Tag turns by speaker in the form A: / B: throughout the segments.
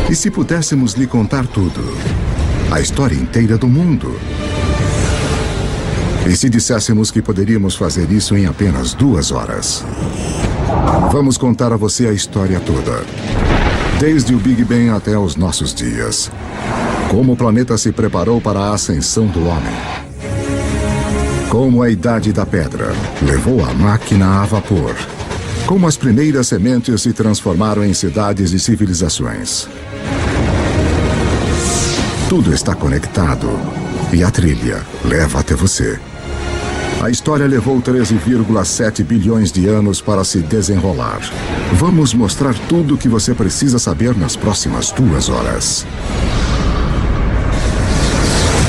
A: E se pudéssemos lhe contar tudo? A história inteira do mundo? E se disséssemos que poderíamos fazer isso em apenas 2 horas? Vamos contar a você a história toda. Desde o Big Bang até os nossos dias. Como o planeta se preparou para a ascensão do homem. Como a Idade da Pedra levou a máquina a vapor. Como as primeiras sementes se transformaram em cidades e civilizações. Tudo está conectado e a trilha leva até você. A história levou 13,7 bilhões de anos para se desenrolar. Vamos mostrar tudo o que você precisa saber nas próximas 2 horas.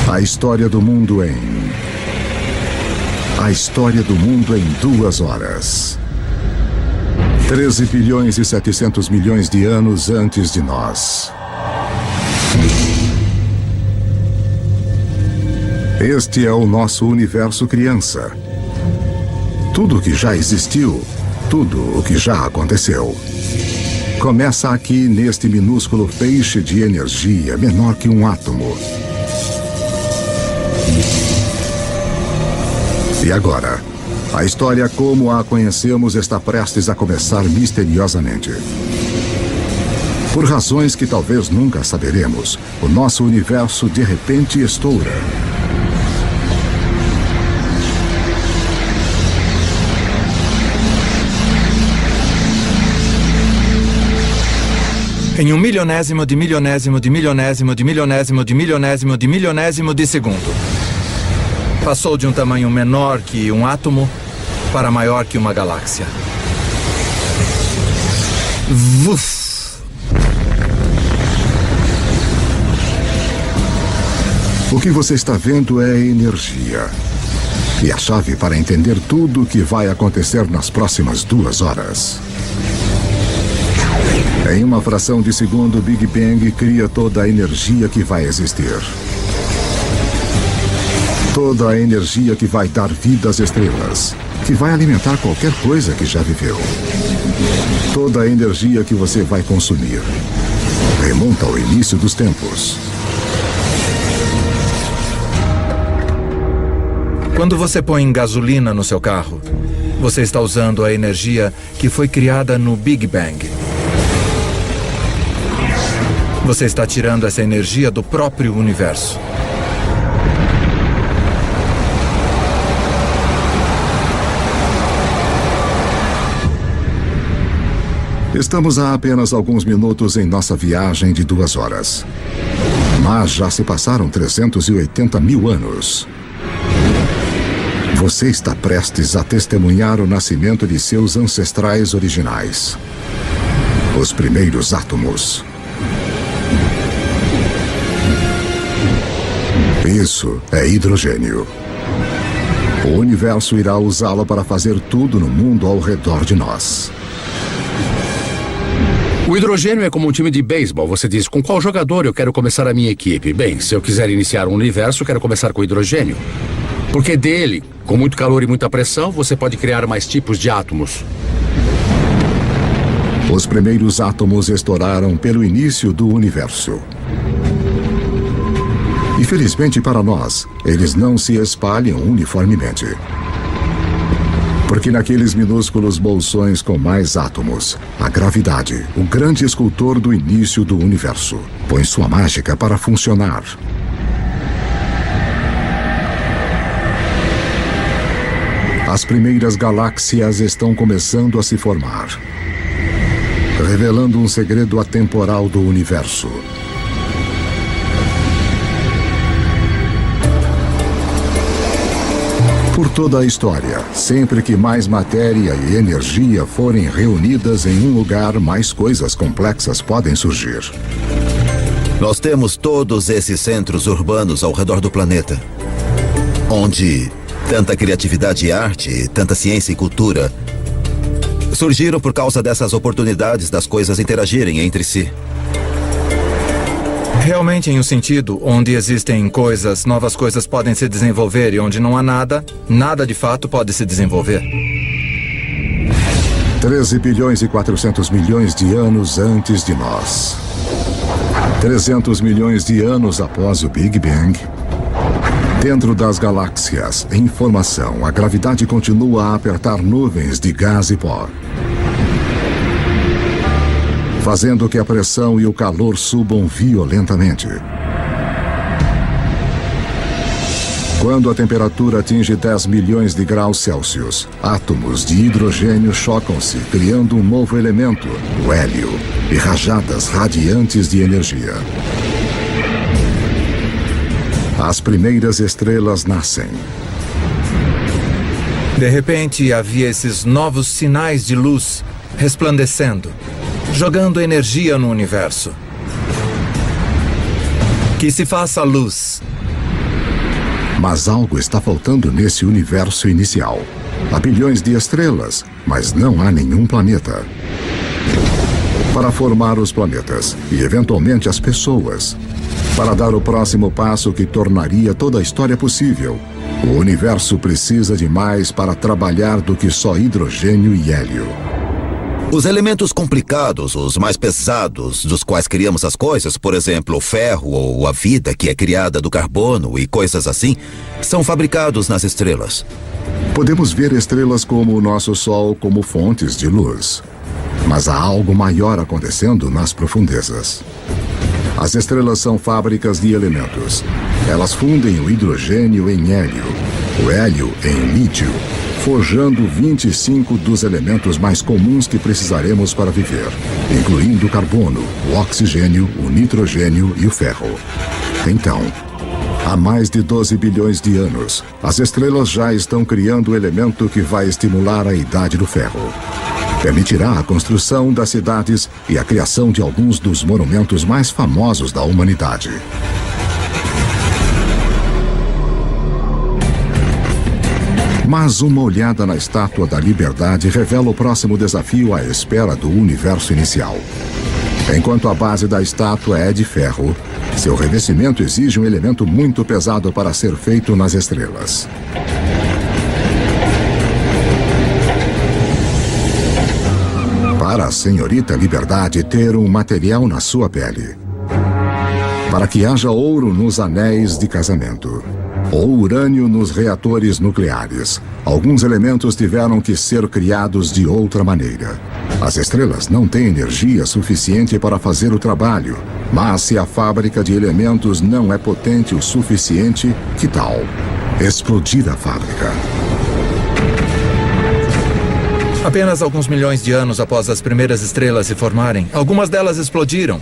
A: A história do mundo em... A história do mundo em 2 horas. 13 bilhões e 700 milhões de anos antes de nós. Este é o nosso universo criança. Tudo o que já existiu, tudo o que já aconteceu. Começa aqui neste minúsculo feixe de energia menor que um átomo. E agora, a história como a conhecemos está prestes a começar misteriosamente. Por razões que talvez nunca saberemos, o nosso universo de repente estoura.
B: Em 1/milionésimo de milionésimo de milionésimo de milionésimo de milionésimo de milionésimo de segundo. Passou de um tamanho menor que um átomo para maior que uma galáxia. Vuf!
A: O que você está vendo é energia. E a chave para entender tudo o que vai acontecer nas próximas 2 horas. Em uma fração de segundo, o Big Bang cria toda a energia que vai existir. Toda a energia que vai dar vida às estrelas, que vai alimentar qualquer coisa que já viveu. Toda a energia que você vai consumir remonta ao início dos tempos.
B: Quando você põe gasolina no seu carro, você está usando a energia que foi criada no Big Bang. Você está tirando essa energia do próprio universo.
A: Estamos há apenas alguns minutos em nossa viagem de 2 horas. Mas já se passaram 380 mil anos. Você está prestes a testemunhar o nascimento de seus ancestrais originais. Os primeiros átomos. Isso é hidrogênio. O universo irá usá-lo para fazer tudo no mundo ao redor de nós.
C: O hidrogênio é como um time de beisebol. Você diz, com qual jogador eu quero começar a minha equipe? Bem, se eu quiser iniciar um universo, quero começar com hidrogênio. Porque dele, com muito calor e muita pressão, você pode criar mais tipos de átomos.
A: Os primeiros átomos estouraram pelo início do universo. Infelizmente para nós, eles não se espalham uniformemente. Porque naqueles minúsculos bolsões com mais átomos, a gravidade, o grande escultor do início do universo, põe sua mágica para funcionar. As primeiras galáxias estão começando a se formar, revelando um segredo atemporal do universo. Por toda a história, sempre que mais matéria e energia forem reunidas em um lugar, mais coisas complexas podem surgir.
D: Nós temos todos esses centros urbanos ao redor do planeta, onde tanta criatividade e arte, tanta ciência e cultura surgiram por causa dessas oportunidades das coisas interagirem entre si.
B: Realmente em um sentido onde existem coisas, novas coisas podem se desenvolver e onde não há nada, nada de fato pode se desenvolver.
A: 13 bilhões e 400 milhões de anos antes de nós. 300 milhões de anos após o Big Bang, dentro das galáxias, em formação, a gravidade continua a apertar nuvens de gás e pó, fazendo que a pressão e o calor subam violentamente. Quando a temperatura atinge 10 milhões de graus Celsius, átomos de hidrogênio chocam-se, criando um novo elemento, o hélio, e rajadas radiantes de energia. As primeiras estrelas nascem.
B: De repente, havia esses novos sinais de luz resplandecendo, jogando energia no universo. Que se faça luz.
A: Mas algo está faltando nesse universo inicial. Há bilhões de estrelas, mas não há nenhum planeta. Para formar os planetas e, eventualmente, as pessoas, para dar o próximo passo que tornaria toda a história possível, o universo precisa de mais para trabalhar do que só hidrogênio e hélio.
D: Os elementos complicados, os mais pesados, dos quais criamos as coisas, por exemplo, o ferro ou a vida que é criada do carbono e coisas assim, são fabricados nas estrelas.
A: Podemos ver estrelas como o nosso Sol como fontes de luz. Mas há algo maior acontecendo nas profundezas. As estrelas são fábricas de elementos. Elas fundem o hidrogênio em hélio, o hélio em lítio, forjando 25 dos elementos mais comuns que precisaremos para viver, incluindo o carbono, o oxigênio, o nitrogênio e o ferro. Então, há mais de 12 bilhões de anos, as estrelas já estão criando o elemento que vai estimular a idade do ferro. Permitirá a construção das cidades e a criação de alguns dos monumentos mais famosos da humanidade. Mas uma olhada na Estátua da Liberdade revela o próximo desafio à espera do universo inicial. Enquanto a base da estátua é de ferro, seu revestimento exige um elemento muito pesado para ser feito nas estrelas. Para a senhorita Liberdade ter um material na sua pele. Para que haja ouro nos anéis de casamento. Ou urânio nos reatores nucleares. Alguns elementos tiveram que ser criados de outra maneira. As estrelas não têm energia suficiente para fazer o trabalho, mas se a fábrica de elementos não é potente o suficiente, que tal explodir a fábrica?
B: Apenas alguns milhões de anos após as primeiras estrelas se formarem, algumas delas explodiram.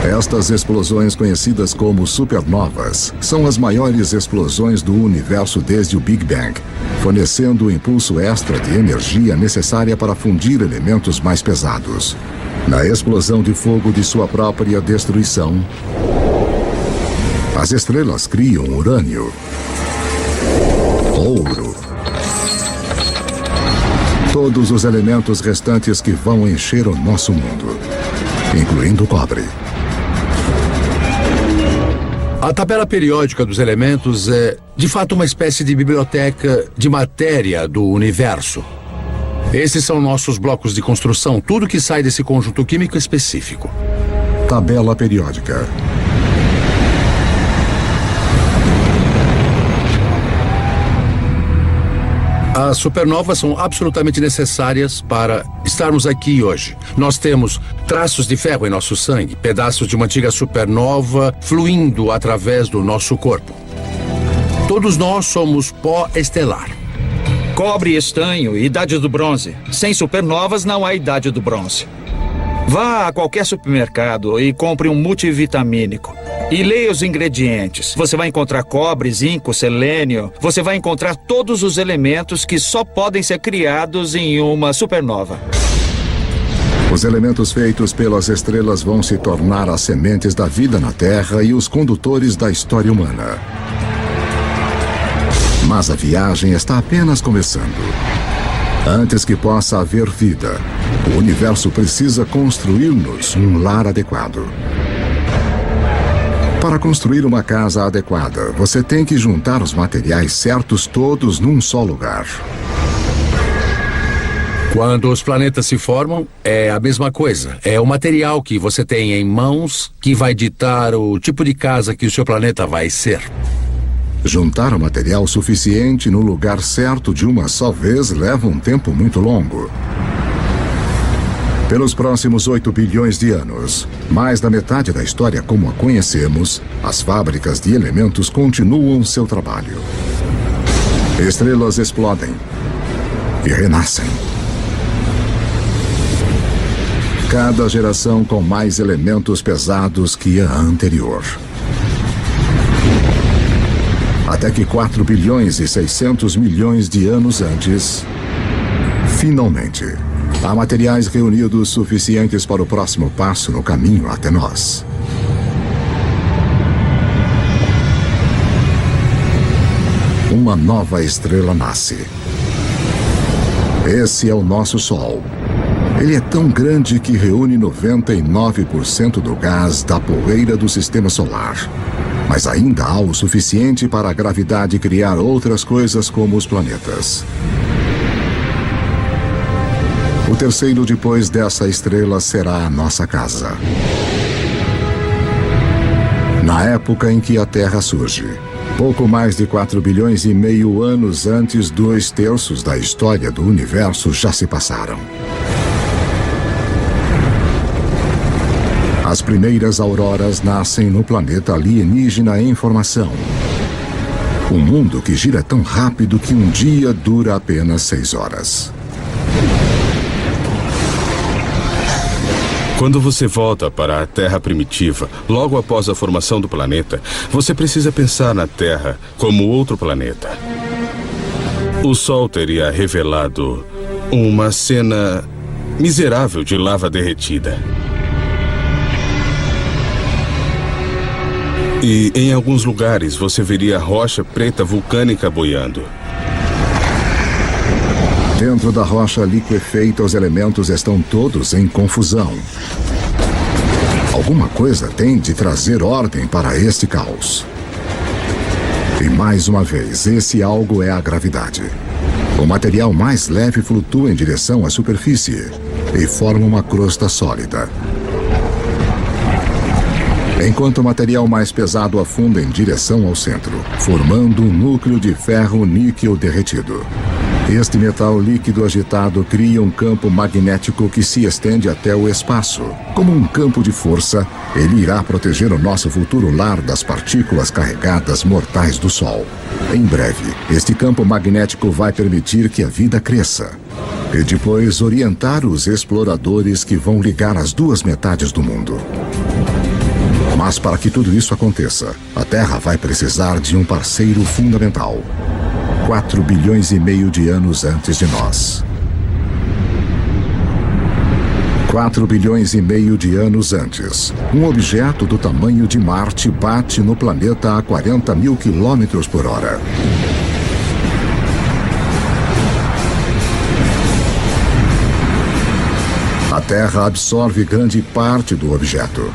A: Estas explosões, conhecidas como supernovas, são as maiores explosões do universo desde o Big Bang, fornecendo o impulso extra de energia necessária para fundir elementos mais pesados. Na explosão de fogo de sua própria destruição, as estrelas criam urânio, ouro, todos os elementos restantes que vão encher o nosso mundo, incluindo o cobre.
C: A tabela periódica dos elementos é, de fato, uma espécie de biblioteca de matéria do universo. Esses são nossos blocos de construção, tudo que sai desse conjunto químico específico.
A: Tabela periódica.
C: As supernovas são absolutamente necessárias para estarmos aqui hoje. Nós temos traços de ferro em nosso sangue, pedaços de uma antiga supernova fluindo através do nosso corpo. Todos nós somos pó estelar.
E: Cobre e estanho, idade do bronze. Sem supernovas não há idade do bronze. Vá a qualquer supermercado e compre um multivitamínico. E leia os ingredientes. Você vai encontrar cobre, zinco, selênio. Você vai encontrar todos os elementos que só podem ser criados em uma supernova.
A: Os elementos feitos pelas estrelas vão se tornar as sementes da vida na Terra e os condutores da história humana. Mas a viagem está apenas começando. Antes que possa haver vida, o universo precisa construir-nos um lar adequado. Para construir uma casa adequada, você tem que juntar os materiais certos todos num só lugar.
C: Quando os planetas se formam, é a mesma coisa. É o material que você tem em mãos que vai ditar o tipo de casa que o seu planeta vai ser.
A: Juntar o material suficiente no lugar certo de uma só vez leva um tempo muito longo. Pelos próximos 8 bilhões de anos, mais da metade da história como a conhecemos, as fábricas de elementos continuam seu trabalho. Estrelas explodem e renascem. Cada geração com mais elementos pesados que a anterior. Até que 4 bilhões e 600 milhões de anos antes, finalmente, há materiais reunidos suficientes para o próximo passo no caminho até nós. Uma nova estrela nasce. Esse é o nosso Sol. Ele é tão grande que reúne 99% do gás da poeira do sistema solar. Mas ainda há o suficiente para a gravidade criar outras coisas como os planetas. O terceiro depois dessa estrela será a nossa casa. Na época em que a Terra surge, pouco mais de 4 bilhões e meio anos antes, 2/3 da história do universo já se passaram. As primeiras auroras nascem no planeta alienígena em formação. Um mundo que gira tão rápido que um dia dura apenas 6 horas.
F: Quando você volta para a Terra primitiva, logo após a formação do planeta, você precisa pensar na Terra como outro planeta. O Sol teria revelado uma cena miserável de lava derretida. E em alguns lugares você veria rocha preta vulcânica boiando.
A: Dentro da rocha liquefeita, os elementos estão todos em confusão. Alguma coisa tem de trazer ordem para este caos. E mais uma vez, esse algo é a gravidade. O material mais leve flutua em direção à superfície e forma uma crosta sólida. Enquanto o material mais pesado afunda em direção ao centro, formando um núcleo de ferro-níquel derretido. Este metal líquido agitado cria um campo magnético que se estende até o espaço. Como um campo de força, ele irá proteger o nosso futuro lar das partículas carregadas mortais do Sol. Em breve, este campo magnético vai permitir que a vida cresça. E depois orientar os exploradores que vão ligar as duas metades do mundo. Mas para que tudo isso aconteça, a Terra vai precisar de um parceiro fundamental. 4 bilhões e meio de anos antes de nós. 4 bilhões e meio de anos antes, um objeto do tamanho de Marte bate no planeta a 40 mil quilômetros por hora. A Terra absorve grande parte do objeto.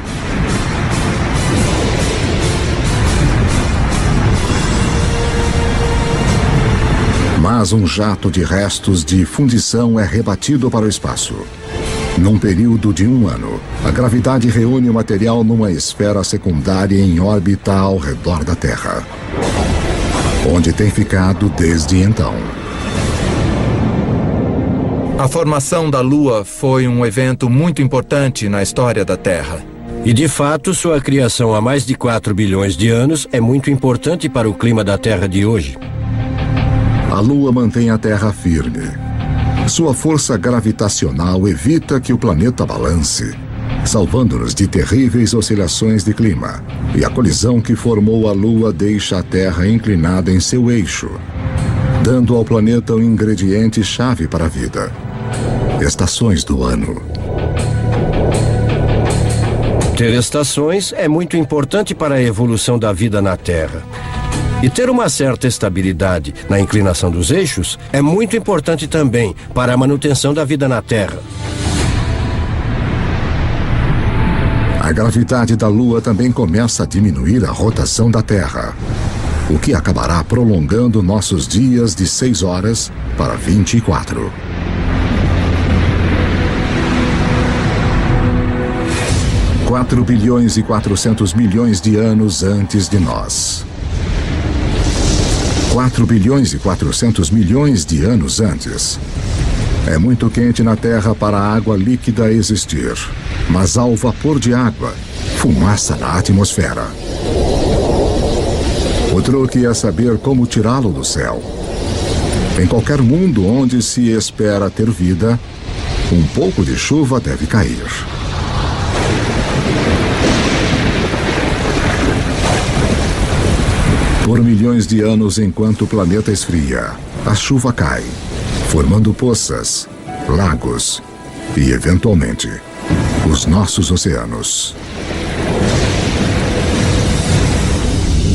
A: Mas um jato de restos de fundição é rebatido para o espaço. Num período de 1 ano, a gravidade reúne o material numa esfera secundária em órbita ao redor da Terra, onde tem ficado desde então.
B: A formação da Lua foi um evento muito importante na história da Terra.
G: E de fato, sua criação há mais de 4 bilhões de anos é muito importante para o clima da Terra de hoje.
A: A Lua mantém a Terra firme. Sua força gravitacional evita que o planeta balance, salvando-nos de terríveis oscilações de clima. E a colisão que formou a Lua deixa a Terra inclinada em seu eixo, dando ao planeta um ingrediente-chave para a vida: estações do ano.
G: Ter estações é muito importante para a evolução da vida na Terra. E ter uma certa estabilidade na inclinação dos eixos é muito importante também para a manutenção da vida na Terra.
A: A gravidade da Lua também começa a diminuir a rotação da Terra, o que acabará prolongando nossos dias de 6 horas para 24. 4 bilhões e 400 milhões de anos antes de nós. 4 bilhões e 400 milhões de anos antes. É muito quente na Terra para a água líquida existir, mas há o vapor de água, fumaça na atmosfera. O truque é saber como tirá-lo do céu. Em qualquer mundo onde se espera ter vida, um pouco de chuva deve cair. Por milhões de anos, enquanto o planeta esfria, a chuva cai, formando poças, lagos e, eventualmente, os nossos oceanos.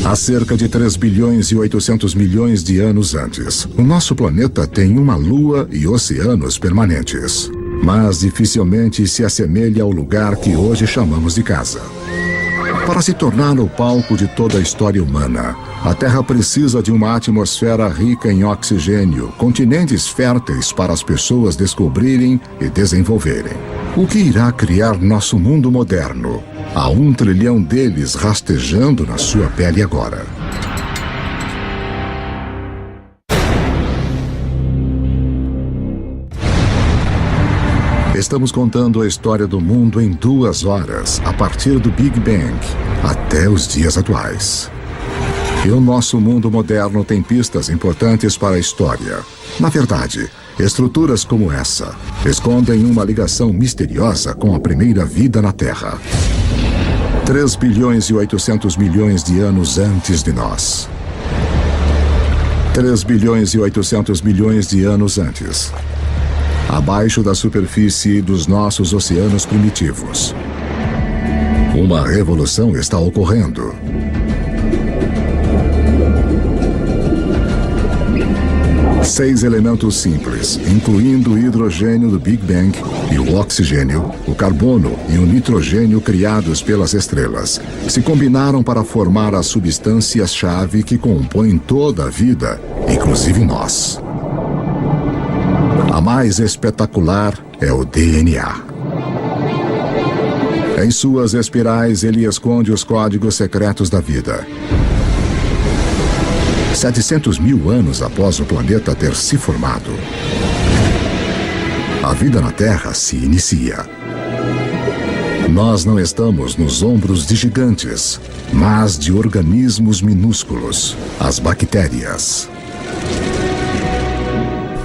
A: Há cerca de 3 bilhões e 800 milhões de anos antes, o nosso planeta tem uma lua e oceanos permanentes, mas dificilmente se assemelha ao lugar que hoje chamamos de casa. Para se tornar o palco de toda a história humana, a Terra precisa de uma atmosfera rica em oxigênio, continentes férteis para as pessoas descobrirem e desenvolverem. O que irá criar nosso mundo moderno? Há 1 trilhão deles rastejando na sua pele agora. Estamos contando a história do mundo em 2 horas, a partir do Big Bang até os dias atuais. E o nosso mundo moderno tem pistas importantes para a história. Na verdade, estruturas como essa escondem uma ligação misteriosa com a primeira vida na Terra. 3 bilhões e 800 milhões de anos antes de nós. 3 bilhões e 800 milhões de anos antes. Abaixo da superfície dos nossos oceanos primitivos. Uma revolução está ocorrendo. Seis elementos simples, incluindo o hidrogênio do Big Bang e o oxigênio, o carbono e o nitrogênio criados pelas estrelas, se combinaram para formar as substâncias-chave que compõem toda a vida, inclusive nós. A mais espetacular é o DNA. Em suas espirais, ele esconde os códigos secretos da vida. 700 mil anos após o planeta ter se formado, a vida na Terra se inicia. Nós não estamos nos ombros de gigantes, mas de organismos minúsculos, as bactérias.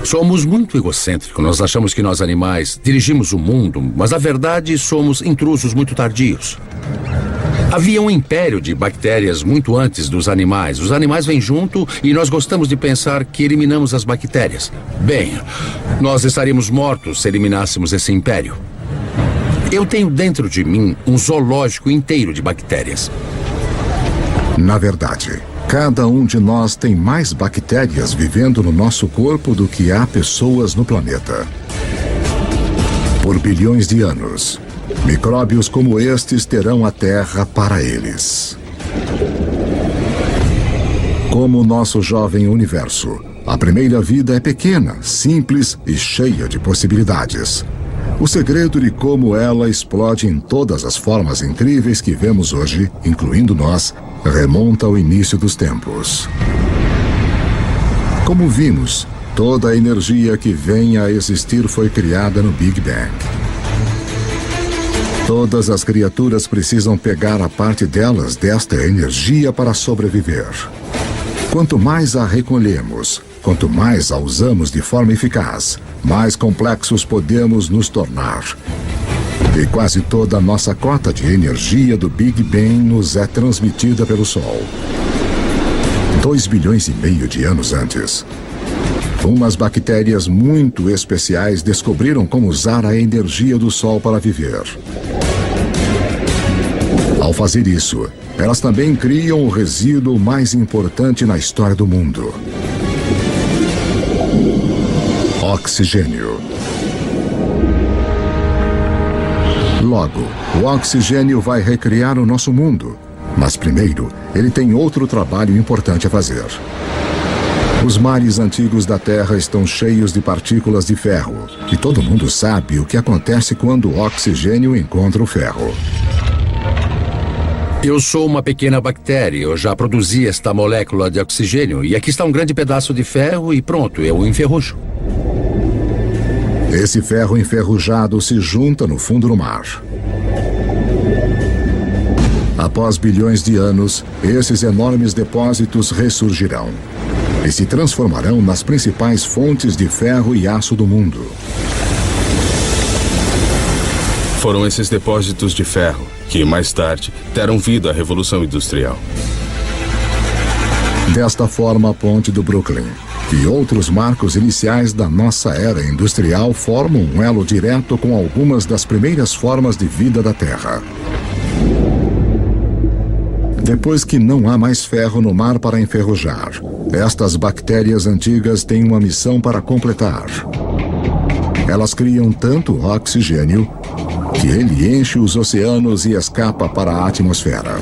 C: Somos muito egocêntricos. Nós achamos que nós animais dirigimos o mundo, mas na verdade somos intrusos muito tardios. Havia um império de bactérias muito antes dos animais. Os animais vêm junto e nós gostamos de pensar que eliminamos as bactérias. Bem, nós estaríamos mortos se eliminássemos esse império. Eu tenho dentro de mim um zoológico inteiro de bactérias.
A: Na verdade, cada um de nós tem mais bactérias vivendo no nosso corpo do que há pessoas no planeta. Por bilhões de anos, micróbios como estes terão a Terra para eles. Como o nosso jovem universo, a primeira vida é pequena, simples e cheia de possibilidades. O segredo de como ela explode em todas as formas incríveis que vemos hoje, incluindo nós, remonta ao início dos tempos. Como vimos, toda a energia que vem a existir foi criada no Big Bang. Todas as criaturas precisam pegar a parte delas desta energia para sobreviver. Quanto mais a recolhemos, quanto mais a usamos de forma eficaz, mais complexos podemos nos tornar. E quase toda a nossa cota de energia do Big Bang nos é transmitida pelo Sol. 2 bilhões e meio de anos antes, umas bactérias muito especiais descobriram como usar a energia do Sol para viver. Ao fazer isso, elas também criam o resíduo mais importante na história do mundo: oxigênio. Logo, o oxigênio vai recriar o nosso mundo. Mas primeiro, ele tem outro trabalho importante a fazer. Os mares antigos da Terra estão cheios de partículas de ferro. E todo mundo sabe o que acontece quando o oxigênio encontra o ferro.
C: Eu sou uma pequena bactéria. Eu já produzi esta molécula de oxigênio. E aqui está um grande pedaço de ferro e pronto, eu o enferrujo.
A: Esse ferro enferrujado se junta no fundo do mar. Após bilhões de anos, esses enormes depósitos ressurgirão e se transformarão nas principais fontes de ferro e aço do mundo.
F: Foram esses depósitos de ferro que, mais tarde, deram vida à Revolução Industrial.
A: Desta forma, a Ponte do Brooklyn e outros marcos iniciais da nossa era industrial formam um elo direto com algumas das primeiras formas de vida da Terra. Depois que não há mais ferro no mar para enferrujar, estas bactérias antigas têm uma missão para completar. Elas criam tanto oxigênio que ele enche os oceanos e escapa para a atmosfera.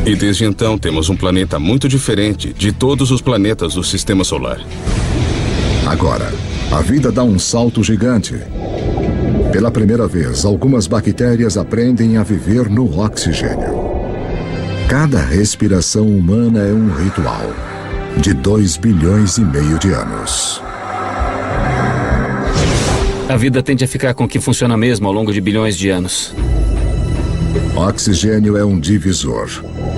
F: E desde então temos um planeta muito diferente de todos os planetas do Sistema Solar.
A: Agora, a vida dá um salto gigante. Pela primeira vez, algumas bactérias aprendem a viver no oxigênio. Cada respiração humana é um ritual de 2,5 bilhões de anos.
H: A vida tende a ficar com o que funciona mesmo ao longo de bilhões de anos.
A: Oxigênio é um divisor.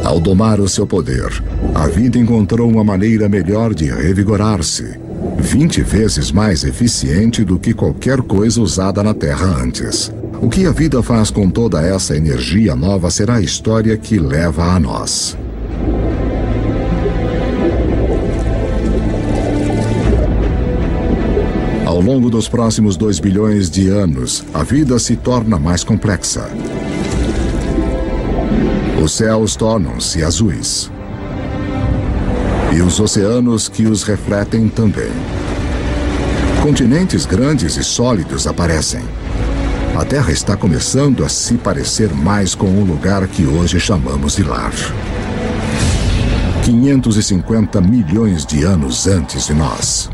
A: Ao domar o seu poder, a vida encontrou uma maneira melhor de revigorar-se, 20 vezes mais eficiente do que qualquer coisa usada na Terra antes. O que a vida faz com toda essa energia nova será a história que leva a nós. Ao longo dos próximos 2 bilhões de anos, a vida se torna mais complexa. Os céus tornam-se azuis. E os oceanos que os refletem também. Continentes grandes e sólidos aparecem. A Terra está começando a se parecer mais com o lugar que hoje chamamos de lar. 550 milhões de anos antes de nós.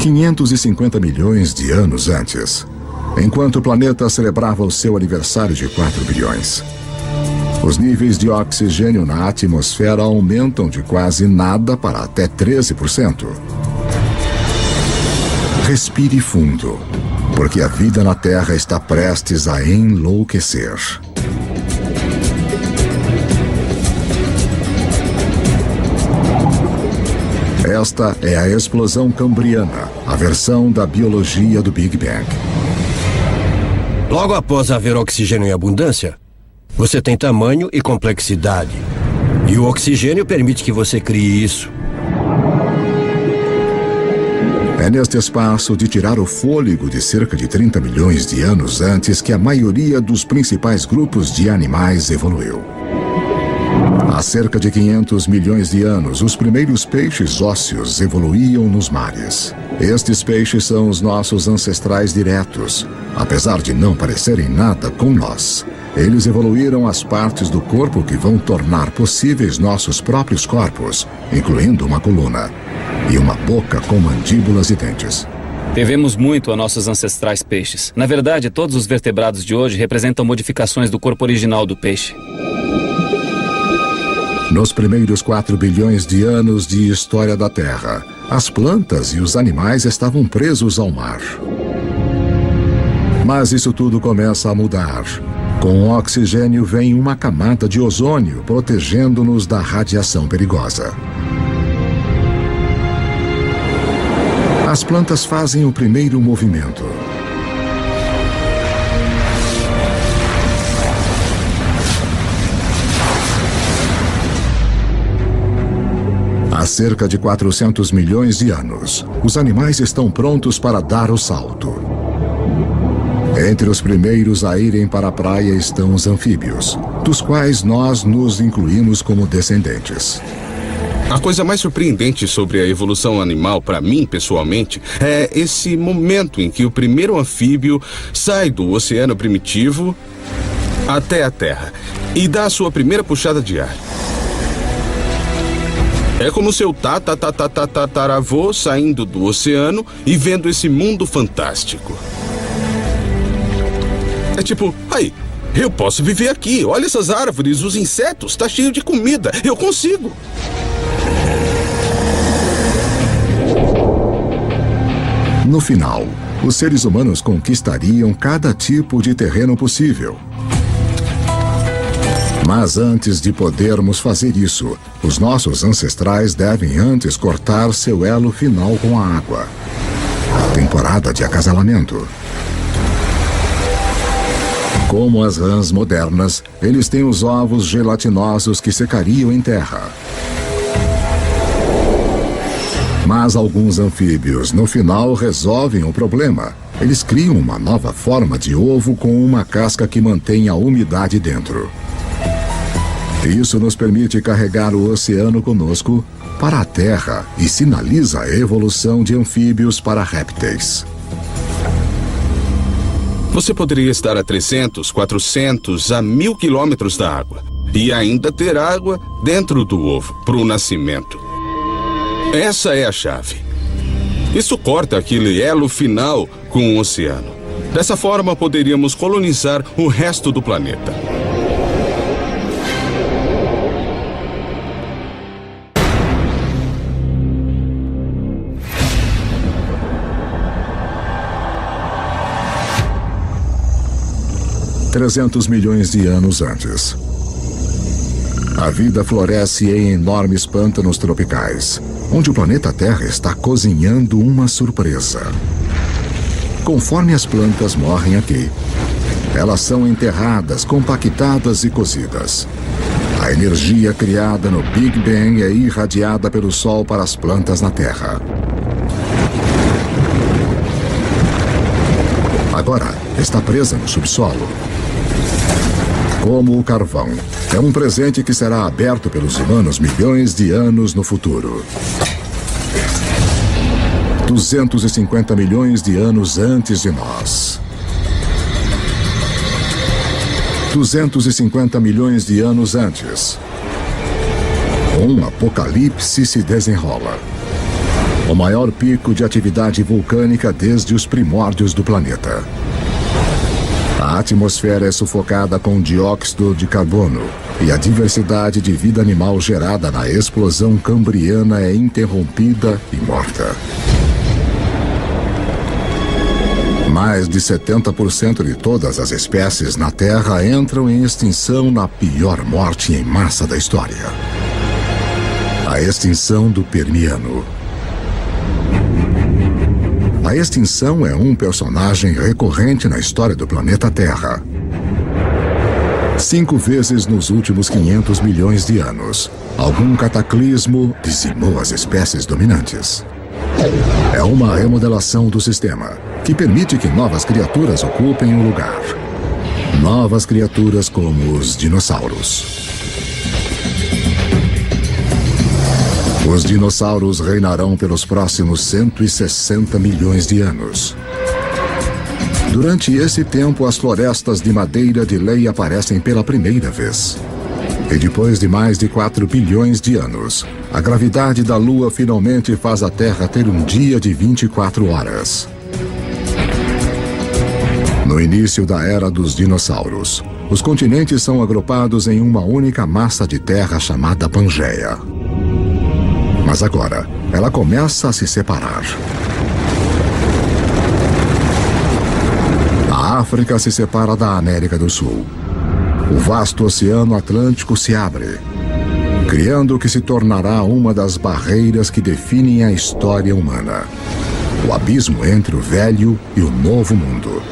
A: 550 milhões de anos antes, enquanto o planeta celebrava o seu aniversário de 4 bilhões. Os níveis de oxigênio na atmosfera aumentam de quase nada para até 13%. Respire fundo, porque a vida na Terra está prestes a enlouquecer. Esta é a explosão cambriana, a versão da biologia do Big Bang.
G: Logo após haver oxigênio em abundância, você tem tamanho e complexidade. E o oxigênio permite que você crie isso.
A: É neste espaço de tirar o fôlego de cerca de 30 milhões de anos antes que a maioria dos principais grupos de animais evoluiu. Há cerca de 500 milhões de anos, os primeiros peixes ósseos evoluíam nos mares. Estes peixes são os nossos ancestrais diretos, apesar de não parecerem nada com nós. Eles evoluíram as partes do corpo que vão tornar possíveis nossos próprios corpos, incluindo uma coluna e uma boca com mandíbulas e dentes.
H: Devemos muito a nossos ancestrais peixes. Na verdade, todos os vertebrados de hoje representam modificações do corpo original do peixe.
A: Nos primeiros 4 bilhões de anos de história da Terra, as plantas e os animais estavam presos ao mar. Mas isso tudo começa a mudar. Com o oxigênio vem uma camada de ozônio protegendo-nos da radiação perigosa. As plantas fazem o primeiro movimento. Há cerca de 400 milhões de anos, os animais estão prontos para dar o salto. Entre os primeiros a irem para a praia estão os anfíbios, dos quais nós nos incluímos como descendentes.
F: A coisa mais surpreendente sobre a evolução animal, para mim, pessoalmente, é esse momento em que o primeiro anfíbio sai do oceano primitivo até a Terra e dá a sua primeira puxada de ar. É como seu tataravô saindo do oceano e vendo esse mundo fantástico. É tipo, aí, eu posso viver aqui. Olha essas árvores, os insetos, tá cheio de comida. Eu consigo.
A: No final, os seres humanos conquistariam cada tipo de terreno possível. Mas antes de podermos fazer isso, os nossos ancestrais devem antes cortar seu elo final com a água. A temporada de acasalamento. Como as rãs modernas, eles têm os ovos gelatinosos que secariam em terra. Mas alguns anfíbios, no final, resolvem o problema. Eles criam uma nova forma de ovo com uma casca que mantém a umidade dentro. Isso nos permite carregar o oceano conosco para a Terra e sinaliza a evolução de anfíbios para répteis.
F: Você poderia estar a 300, 400, a 1000 quilômetros da água e ainda ter água dentro do ovo para o nascimento. Essa é a chave. Isso corta aquele elo final com o oceano. Dessa forma, poderíamos colonizar o resto do planeta.
A: $300 milhões de anos antes. A vida floresce em enormes pântanos tropicais, onde o planeta Terra está cozinhando uma surpresa. Conforme as plantas morrem aqui, elas são enterradas, compactadas e cozidas. A energia criada no Big Bang é irradiada pelo Sol para as plantas na Terra. Agora está presa no subsolo. Como o carvão, é um presente que será aberto pelos humanos milhões de anos no futuro. 250 milhões de anos antes de nós. 250 milhões de anos antes. Um apocalipse se desenrola. O maior pico de atividade vulcânica desde os primórdios do planeta. A atmosfera é sufocada com dióxido de carbono e a diversidade de vida animal gerada na explosão cambriana é interrompida e morta. Mais de 70% de todas as espécies na Terra entram em extinção na pior morte em massa da história. A extinção do Permiano. A extinção é um personagem recorrente na história do planeta Terra. 5 vezes nos últimos 500 milhões de anos, algum cataclismo dizimou as espécies dominantes. É uma remodelação do sistema, que permite que novas criaturas ocupem o lugar. Novas criaturas como os dinossauros. Os dinossauros reinarão pelos próximos 160 milhões de anos. Durante esse tempo, as florestas de madeira de lei aparecem pela primeira vez. E depois de mais de 4 bilhões de anos, a gravidade da Lua finalmente faz a Terra ter um dia de 24 horas. No início da era dos dinossauros, os continentes são agrupados em uma única massa de terra chamada Pangeia. Mas agora, ela começa a se separar. A África se separa da América do Sul. O vasto Oceano Atlântico se abre, criando o que se tornará uma das barreiras que definem a história humana. O abismo entre o velho e o novo mundo.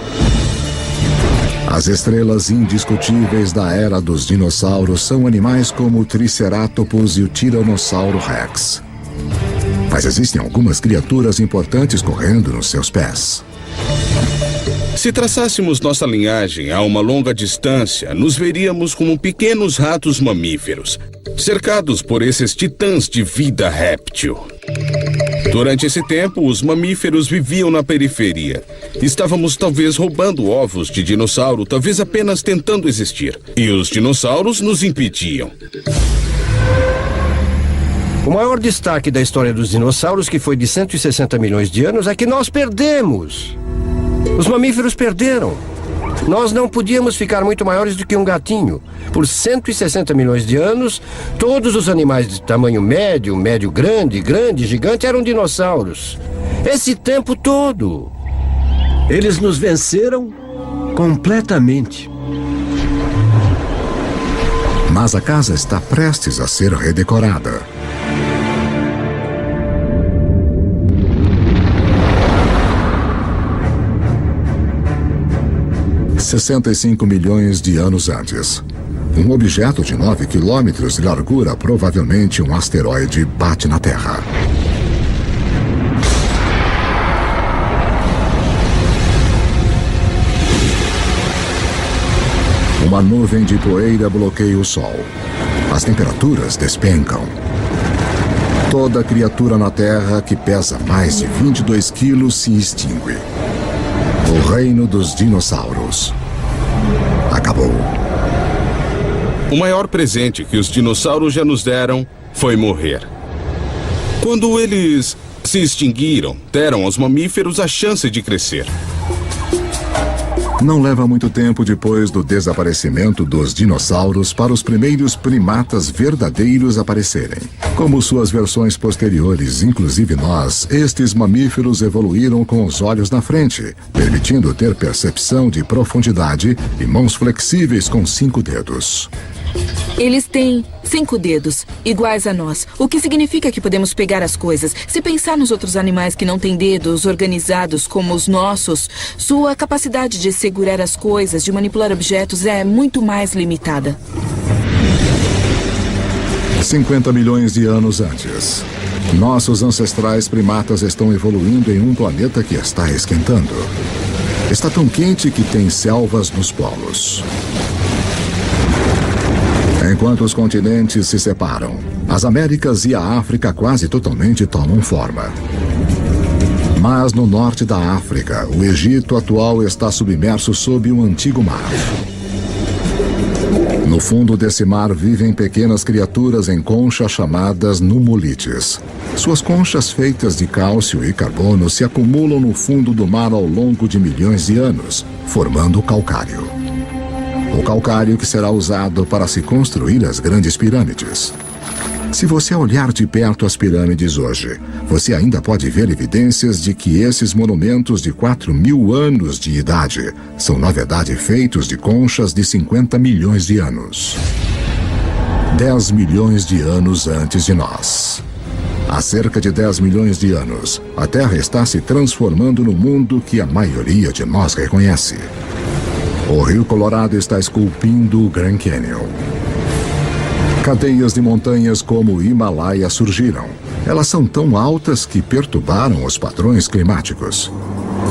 A: As estrelas indiscutíveis da era dos dinossauros são animais como o Triceratopus e o Tiranossauro Rex. Mas existem algumas criaturas importantes correndo nos seus pés.
F: Se traçássemos nossa linhagem a uma longa distância, nos veríamos como pequenos ratos mamíferos, cercados por esses titãs de vida réptil. Durante esse tempo, os mamíferos viviam na periferia. Estávamos talvez roubando ovos de dinossauro, talvez apenas tentando existir. E os dinossauros nos impediam.
G: O maior destaque da história dos dinossauros, que foi de 160 milhões de anos, é que nós perdemos. Os mamíferos perderam. Nós não podíamos ficar muito maiores do que um gatinho. Por 160 milhões de anos, todos os animais de tamanho médio, médio-grande, grande, gigante eram dinossauros. Esse tempo todo.
I: Eles nos venceram completamente.
A: Mas a casa está prestes a ser redecorada. $65 milhões de anos antes. Um objeto de 9 quilômetros de largura, provavelmente um asteroide, bate na Terra. Uma nuvem de poeira bloqueia o Sol. As temperaturas despencam. Toda criatura na Terra que pesa mais de 22 quilos se extingue. O reino dos dinossauros acabou.
F: O maior presente que os dinossauros já nos deram foi morrer. Quando eles se extinguiram, deram aos mamíferos a chance de crescer.
A: Não leva muito tempo depois do desaparecimento dos dinossauros para os primeiros primatas verdadeiros aparecerem. Como suas versões posteriores, inclusive nós, estes mamíferos evoluíram com os olhos na frente, permitindo ter percepção de profundidade e mãos flexíveis com 5 dedos.
J: Eles têm 5 dedos, iguais a nós, o que significa que podemos pegar as coisas. Se pensar nos outros animais que não têm dedos organizados como os nossos, sua capacidade de segurar as coisas, de manipular objetos é muito mais limitada.
A: 50 milhões de anos antes. Nossos ancestrais primatas estão evoluindo em um planeta que está esquentando. Está tão quente que tem selvas nos polos. Enquanto os continentes se separam, as Américas e a África quase totalmente tomam forma. Mas no norte da África, o Egito atual está submerso sob um antigo mar. No fundo desse mar vivem pequenas criaturas em conchas chamadas nummulites. Suas conchas feitas de cálcio e carbono se acumulam no fundo do mar ao longo de milhões de anos, formando o calcário. O calcário que será usado para se construir as grandes pirâmides. Se você olhar de perto as pirâmides hoje, você ainda pode ver evidências de que esses monumentos de 4.000 anos de idade são, na verdade, feitos de conchas de 50 milhões de anos. 10 milhões de anos antes de nós. Há cerca de 10 milhões de anos, a Terra está se transformando no mundo que a maioria de nós reconhece. O Rio Colorado está esculpindo o Grand Canyon. Cadeias de montanhas como o Himalaia surgiram. Elas são tão altas que perturbaram os padrões climáticos,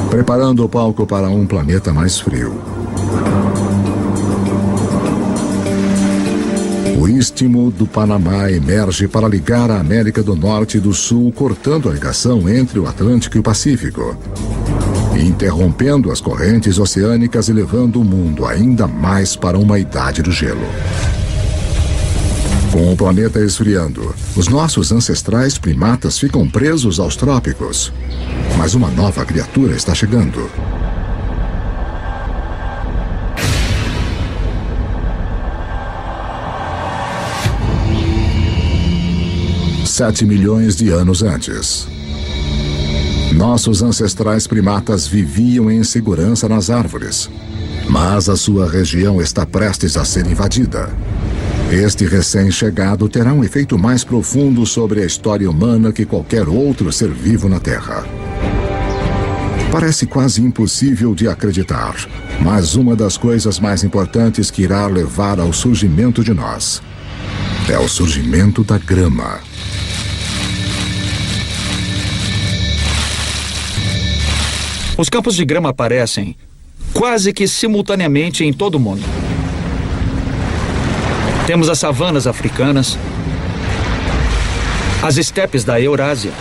A: preparando o palco para um planeta mais frio. O Istmo do Panamá emerge para ligar a América do Norte e do Sul, cortando a ligação entre o Atlântico e o Pacífico, interrompendo as correntes oceânicas e levando o mundo ainda mais para uma idade do gelo. Com o planeta esfriando, os nossos ancestrais primatas ficam presos aos trópicos. Mas uma nova criatura está chegando. Sete milhões de anos antes. Nossos ancestrais primatas viviam em segurança nas árvores, mas a sua região está prestes a ser invadida. Este recém-chegado terá um efeito mais profundo sobre a história humana que qualquer outro ser vivo na Terra. Parece quase impossível de acreditar, mas uma das coisas mais importantes que irá levar ao surgimento de nós é o surgimento da grama.
E: Os campos de grama aparecem quase que simultaneamente em todo o mundo. Temos as savanas africanas, as estepes da Eurásia,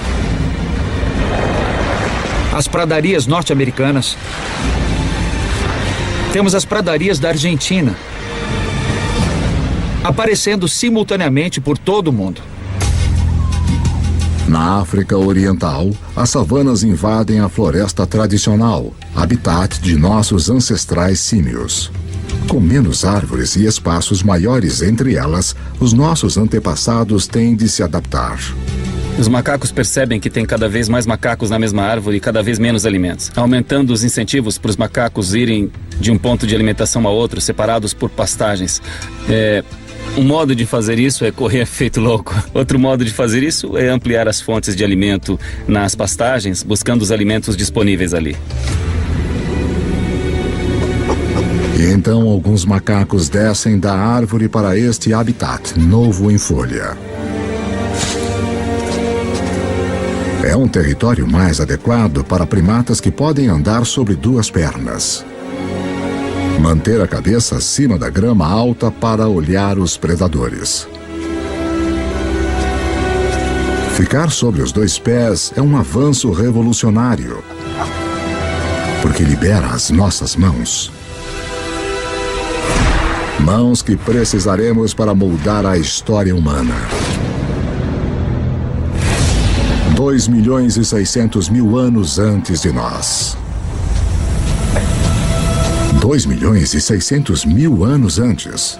E: as pradarias norte-americanas, temos as pradarias da Argentina, aparecendo simultaneamente por todo o mundo.
A: Na África Oriental, as savanas invadem a floresta tradicional, habitat de nossos ancestrais símios. Com menos árvores e espaços maiores entre elas, os nossos antepassados têm de se adaptar.
H: Os macacos percebem que tem cada vez mais macacos na mesma árvore e cada vez menos alimentos, aumentando os incentivos para os macacos irem de um ponto de alimentação a outro, separados por pastagens. Um modo de fazer isso é correr feito louco. Outro modo de fazer isso é ampliar as fontes de alimento nas pastagens, buscando os alimentos disponíveis ali.
A: E então alguns macacos descem da árvore para este habitat novo em folha. É um território mais adequado para primatas que podem andar sobre duas pernas. Manter a cabeça acima da grama alta para olhar os predadores. Ficar sobre os dois pés é um avanço revolucionário, porque libera as nossas mãos. Mãos que precisaremos para moldar a história humana. 2.600.000 anos antes de nós. 2.600.000 anos antes.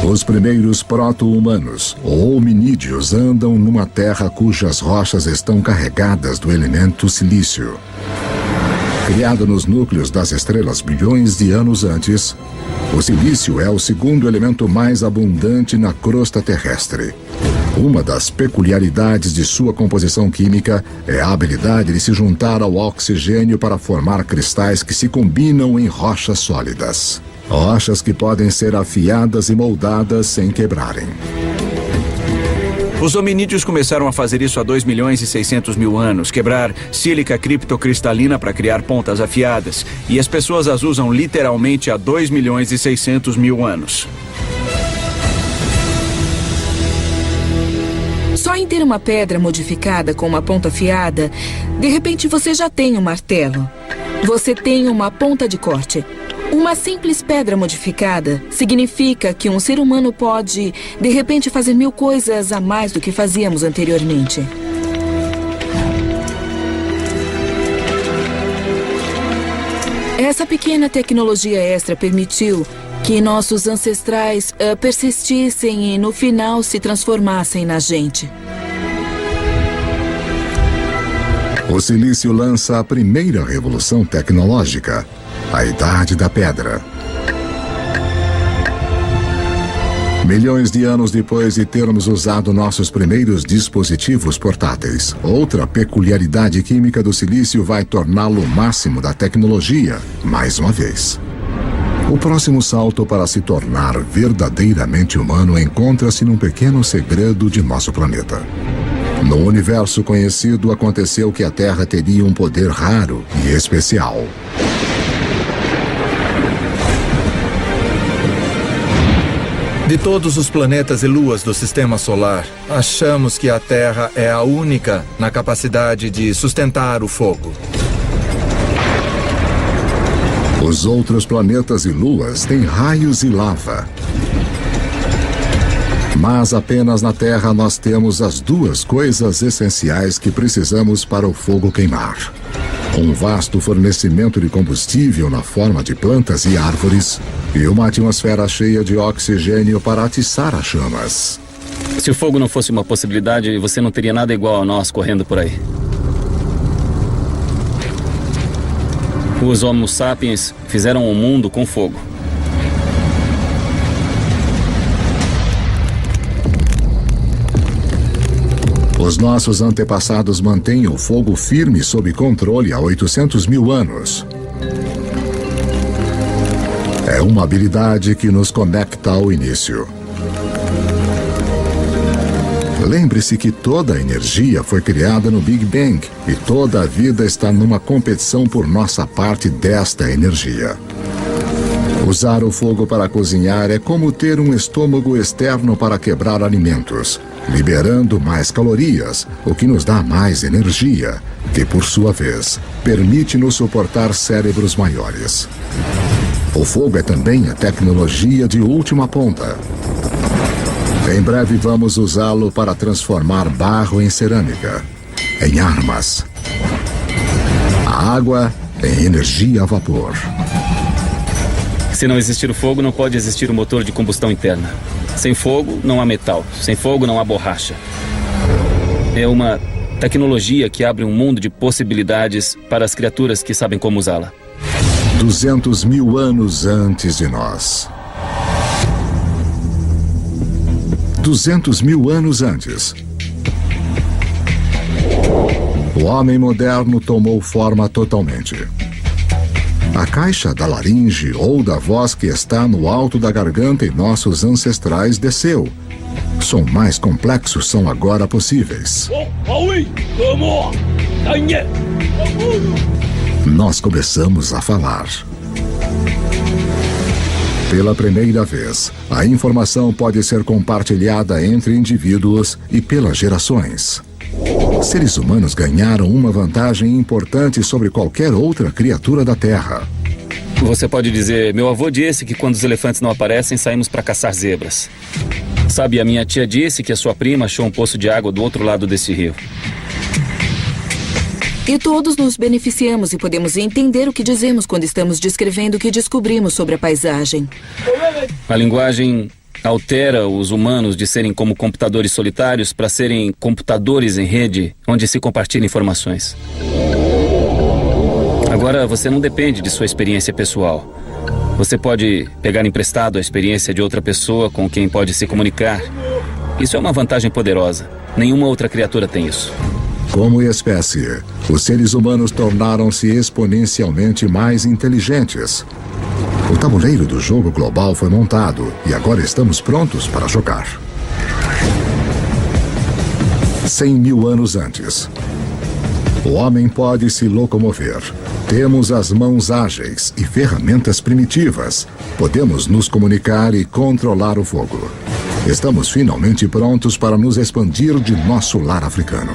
A: Os primeiros proto-humanos, ou hominídeos, andam numa terra cujas rochas estão carregadas do elemento silício. Criado nos núcleos das estrelas bilhões de anos antes, o silício é o segundo elemento mais abundante na crosta terrestre. Uma das peculiaridades de sua composição química é a habilidade de se juntar ao oxigênio para formar cristais que se combinam em rochas sólidas. Rochas que podem ser afiadas e moldadas sem quebrarem.
K: Os hominídeos começaram a fazer isso há 2.600.000 anos, quebrar sílica criptocristalina para criar pontas afiadas. E as pessoas as usam literalmente há 2.600.000 anos.
J: Só em ter uma pedra modificada com uma ponta afiada, de repente você já tem um martelo. Você tem uma ponta de corte. Uma simples pedra modificada significa que um ser humano pode, de repente, fazer 1000 coisas a mais do que fazíamos anteriormente. Essa pequena tecnologia extra permitiu que nossos ancestrais persistissem e, no final, se transformassem na gente.
A: O silício lança a primeira revolução tecnológica, a Idade da Pedra. Milhões de anos depois de termos usado nossos primeiros dispositivos portáteis, outra peculiaridade química do silício vai torná-lo o máximo da tecnologia, mais uma vez. O próximo salto para se tornar verdadeiramente humano encontra-se num pequeno segredo de nosso planeta. No universo conhecido, aconteceu que a Terra teria um poder raro e especial.
B: De todos os planetas e luas do Sistema Solar, achamos que a Terra é a única na capacidade de sustentar o fogo.
A: Os outros planetas e luas têm raios e lava. Mas apenas na Terra nós temos as duas coisas essenciais que precisamos para o fogo queimar. Um vasto fornecimento de combustível na forma de plantas e árvores e uma atmosfera cheia de oxigênio para atiçar as chamas.
H: Se o fogo não fosse uma possibilidade, você não teria nada igual a nós correndo por aí. Os Homo sapiens fizeram o mundo com fogo.
A: Os nossos antepassados mantêm o fogo firme sob controle há 800.000 anos. É uma habilidade que nos conecta ao início. Lembre-se que toda a energia foi criada no Big Bang e toda a vida está numa competição por nossa parte desta energia. Usar o fogo para cozinhar é como ter um estômago externo para quebrar alimentos, liberando mais calorias, o que nos dá mais energia, que, por sua vez, permite-nos suportar cérebros maiores. O fogo é também a tecnologia de última ponta. Em breve vamos usá-lo para transformar barro em cerâmica, em armas, a água em energia a vapor.
H: Se não existir o fogo, não pode existir o motor de combustão interna. Sem fogo, não há metal. Sem fogo, não há borracha. É uma tecnologia que abre um mundo de possibilidades para as criaturas que sabem como usá-la.
A: 200 mil anos antes de nós. 200 mil anos antes. O homem moderno tomou forma totalmente. A caixa da laringe ou da voz que está no alto da garganta em nossos ancestrais desceu. Som mais complexos são agora possíveis. Nós começamos a falar. Pela primeira vez, a informação pode ser compartilhada entre indivíduos e pelas gerações. Seres humanos ganharam uma vantagem importante sobre qualquer outra criatura da Terra.
H: Você pode dizer, meu avô disse que quando os elefantes não aparecem, saímos para caçar zebras. Sabe, a minha tia disse que a sua prima achou um poço de água do outro lado desse rio.
J: E todos nos beneficiamos e podemos entender o que dizemos quando estamos descrevendo o que descobrimos sobre a paisagem.
H: A linguagem altera os humanos de serem como computadores solitários para serem computadores em rede, onde se compartilham informações. Agora, você não depende de sua experiência pessoal. Você pode pegar emprestado a experiência de outra pessoa com quem pode se comunicar. Isso é uma vantagem poderosa. Nenhuma outra criatura tem isso.
A: Como espécie, os seres humanos tornaram-se exponencialmente mais inteligentes. O tabuleiro do jogo global foi montado e agora estamos prontos para jogar. 100 mil anos antes. O homem pode se locomover. Temos as mãos ágeis e ferramentas primitivas. Podemos nos comunicar e controlar o fogo. Estamos finalmente prontos para nos expandir de nosso lar africano.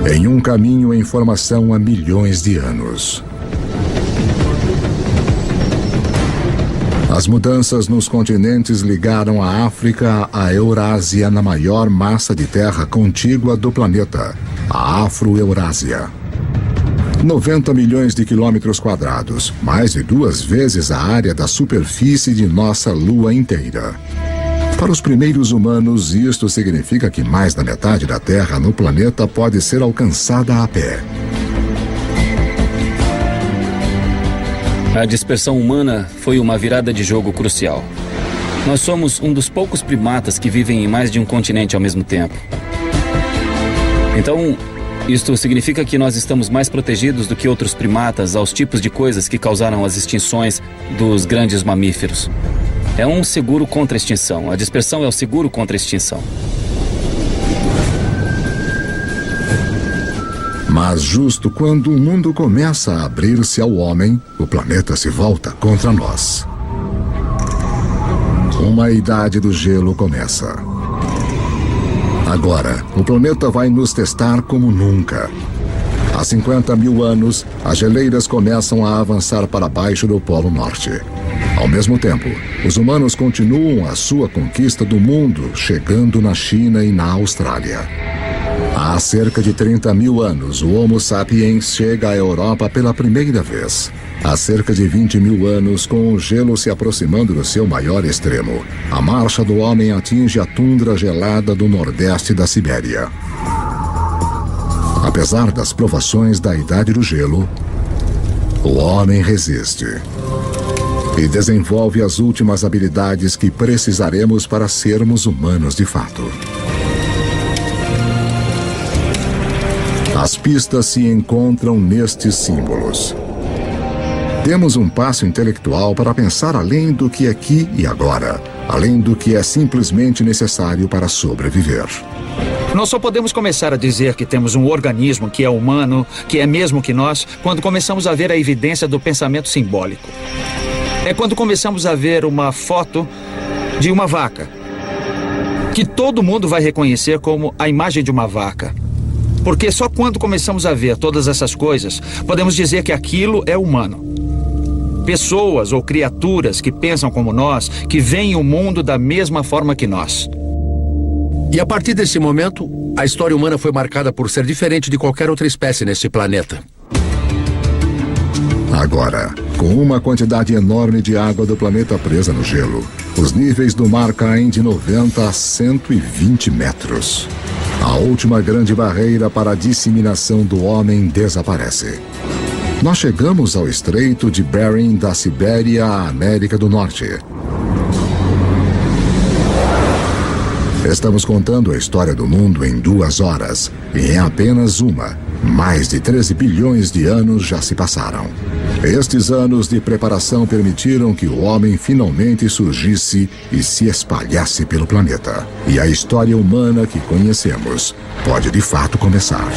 A: Em um caminho em formação há milhões de anos. As mudanças nos continentes ligaram a África à Eurásia na maior massa de terra contígua do planeta, a Afro-Eurásia. 90 milhões de quilômetros quadrados, mais de 2 vezes a área da superfície de nossa Lua inteira. Para os primeiros humanos, isto significa que mais da metade da Terra no planeta pode ser alcançada a pé.
H: A dispersão humana foi uma virada de jogo crucial. Nós somos um dos poucos primatas que vivem em mais de um continente ao mesmo tempo. Então, isto significa que nós estamos mais protegidos do que outros primatas aos tipos de coisas que causaram as extinções dos grandes mamíferos. É um seguro contra a extinção. A dispersão é o seguro contra a extinção.
A: Mas justo quando o mundo começa a abrir-se ao homem, o planeta se volta contra nós. Uma idade do gelo começa. Agora, o planeta vai nos testar como nunca. Há 50 mil anos, as geleiras começam a avançar para baixo do Polo Norte. Ao mesmo tempo, os humanos continuam a sua conquista do mundo, chegando na China e na Austrália. Há cerca de 30 mil anos, o Homo sapiens chega à Europa pela primeira vez. Há cerca de 20 mil anos, com o gelo se aproximando do seu maior extremo, a marcha do homem atinge a tundra gelada do nordeste da Sibéria. Apesar das provações da Idade do Gelo, o homem resiste e desenvolve as últimas habilidades que precisaremos para sermos humanos de fato. As pistas se encontram nestes símbolos. Temos um passo intelectual para pensar além do que é aqui e agora, além do que é simplesmente necessário para sobreviver.
E: Nós só podemos começar a dizer que temos um organismo que é humano, que é mesmo que nós, quando começamos a ver a evidência do pensamento simbólico. É quando começamos a ver uma foto de uma vaca, que todo mundo vai reconhecer como a imagem de uma vaca. Porque só quando começamos a ver todas essas coisas, podemos dizer que aquilo é humano. Pessoas ou criaturas que pensam como nós, que veem o mundo da mesma forma que nós.
C: E a partir desse momento, a história humana foi marcada por ser diferente de qualquer outra espécie neste planeta.
A: Agora, com uma quantidade enorme de água do planeta presa no gelo, os níveis do mar caem de 90 a 120 metros. A última grande barreira para a disseminação do homem desaparece. Nós chegamos ao Estreito de Bering da Sibéria à América do Norte. Estamos contando a história do mundo em 2 horas, e em apenas uma, mais de 13 bilhões de anos já se passaram. Estes anos de preparação permitiram que o homem finalmente surgisse e se espalhasse pelo planeta. E a história humana que conhecemos pode de fato começar.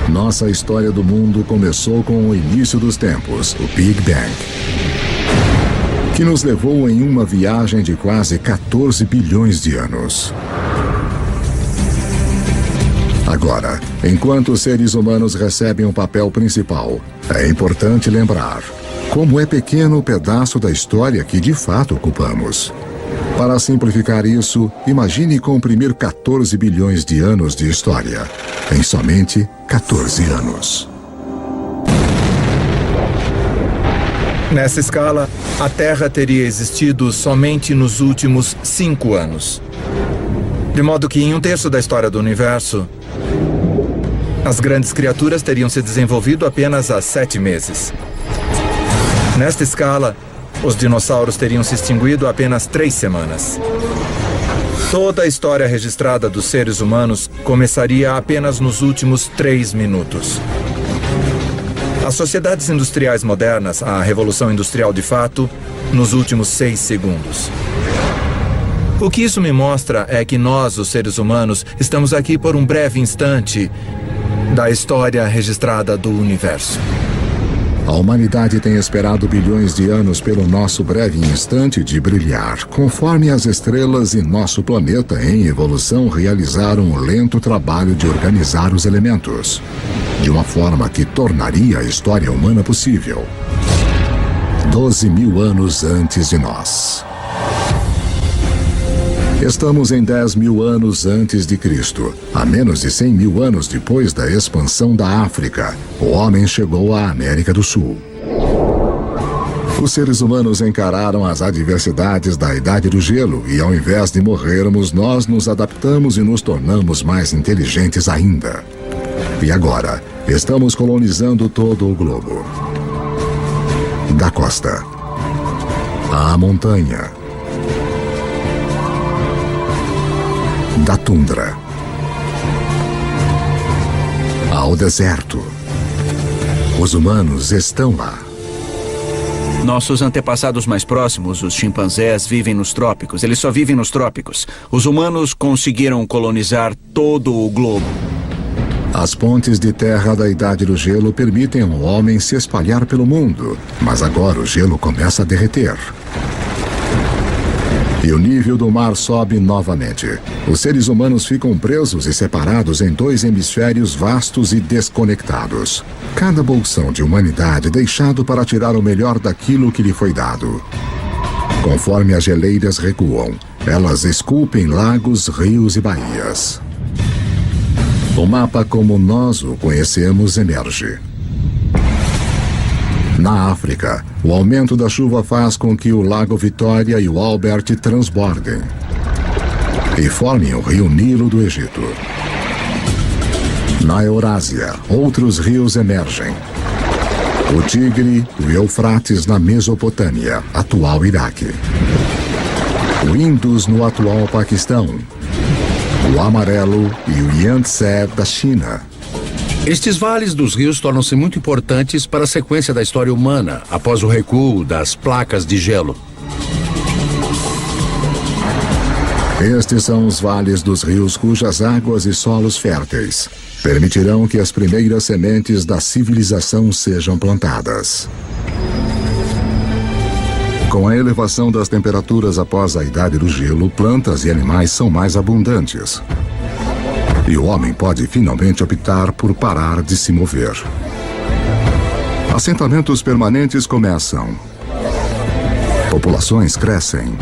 A: Nossa história do mundo começou com o início dos tempos, o Big Bang, que nos levou em uma viagem de quase 14 bilhões de anos. Agora, enquanto os seres humanos recebem um papel principal, é importante lembrar como é pequeno o pedaço da história que de fato ocupamos. Para simplificar isso, imagine comprimir 14 bilhões de anos de história em somente 14 anos.
B: Nessa escala, a Terra teria existido somente nos últimos 5 anos. De modo que em 1/3 da história do universo, as grandes criaturas teriam se desenvolvido apenas há 7 meses. Nesta escala, os dinossauros teriam se extinguido há apenas 3 semanas. Toda a história registrada dos seres humanos começaria apenas nos últimos 3 minutos. As sociedades industriais modernas, a Revolução Industrial de fato, nos últimos 6 segundos. O que isso me mostra é que nós, os seres humanos, estamos aqui por um breve instante da história registrada do universo.
A: A humanidade tem esperado bilhões de anos pelo nosso breve instante de brilhar, conforme as estrelas e nosso planeta em evolução realizaram um lento trabalho de organizar os elementos, de uma forma que tornaria a história humana possível. 12.000 anos antes de nós. Estamos em 10.000 anos antes de Cristo. A menos de 100.000 anos depois da expansão da África, o homem chegou à América do Sul. Os seres humanos encararam as adversidades da Idade do Gelo e, ao invés de morrermos, nós nos adaptamos e nos tornamos mais inteligentes ainda. E agora, estamos colonizando todo o globo. Da costa à montanha, da tundra ao deserto. Os humanos estão lá.
K: Nossos antepassados mais próximos, os chimpanzés, vivem nos trópicos. Eles só vivem nos trópicos. Os humanos conseguiram colonizar todo o globo.
A: As pontes de terra da Idade do Gelo permitem ao homem se espalhar pelo mundo, mas agora o gelo começa a derreter. E o nível do mar sobe novamente. Os seres humanos ficam presos e separados em 2 hemisférios vastos e desconectados. Cada bolsão de humanidade deixado para tirar o melhor daquilo que lhe foi dado. Conforme as geleiras recuam, elas esculpem lagos, rios e baías. O mapa como nós o conhecemos emerge. Na África, o aumento da chuva faz com que o Lago Vitória e o Albert transbordem e formem o rio Nilo do Egito. Na Eurásia, outros rios emergem. O Tigre e o Eufrates na Mesopotâmia, atual Iraque. O Indus no atual Paquistão. O Amarelo e o Yangtze da China.
C: Estes vales dos rios tornam-se muito importantes para a sequência da história humana após o recuo das placas de gelo.
A: Estes são os vales dos rios cujas águas e solos férteis permitirão que as primeiras sementes da civilização sejam plantadas. Com a elevação das temperaturas após a Idade do Gelo, plantas e animais são mais abundantes. E o homem pode finalmente optar por parar de se mover. Assentamentos permanentes começam. Populações crescem.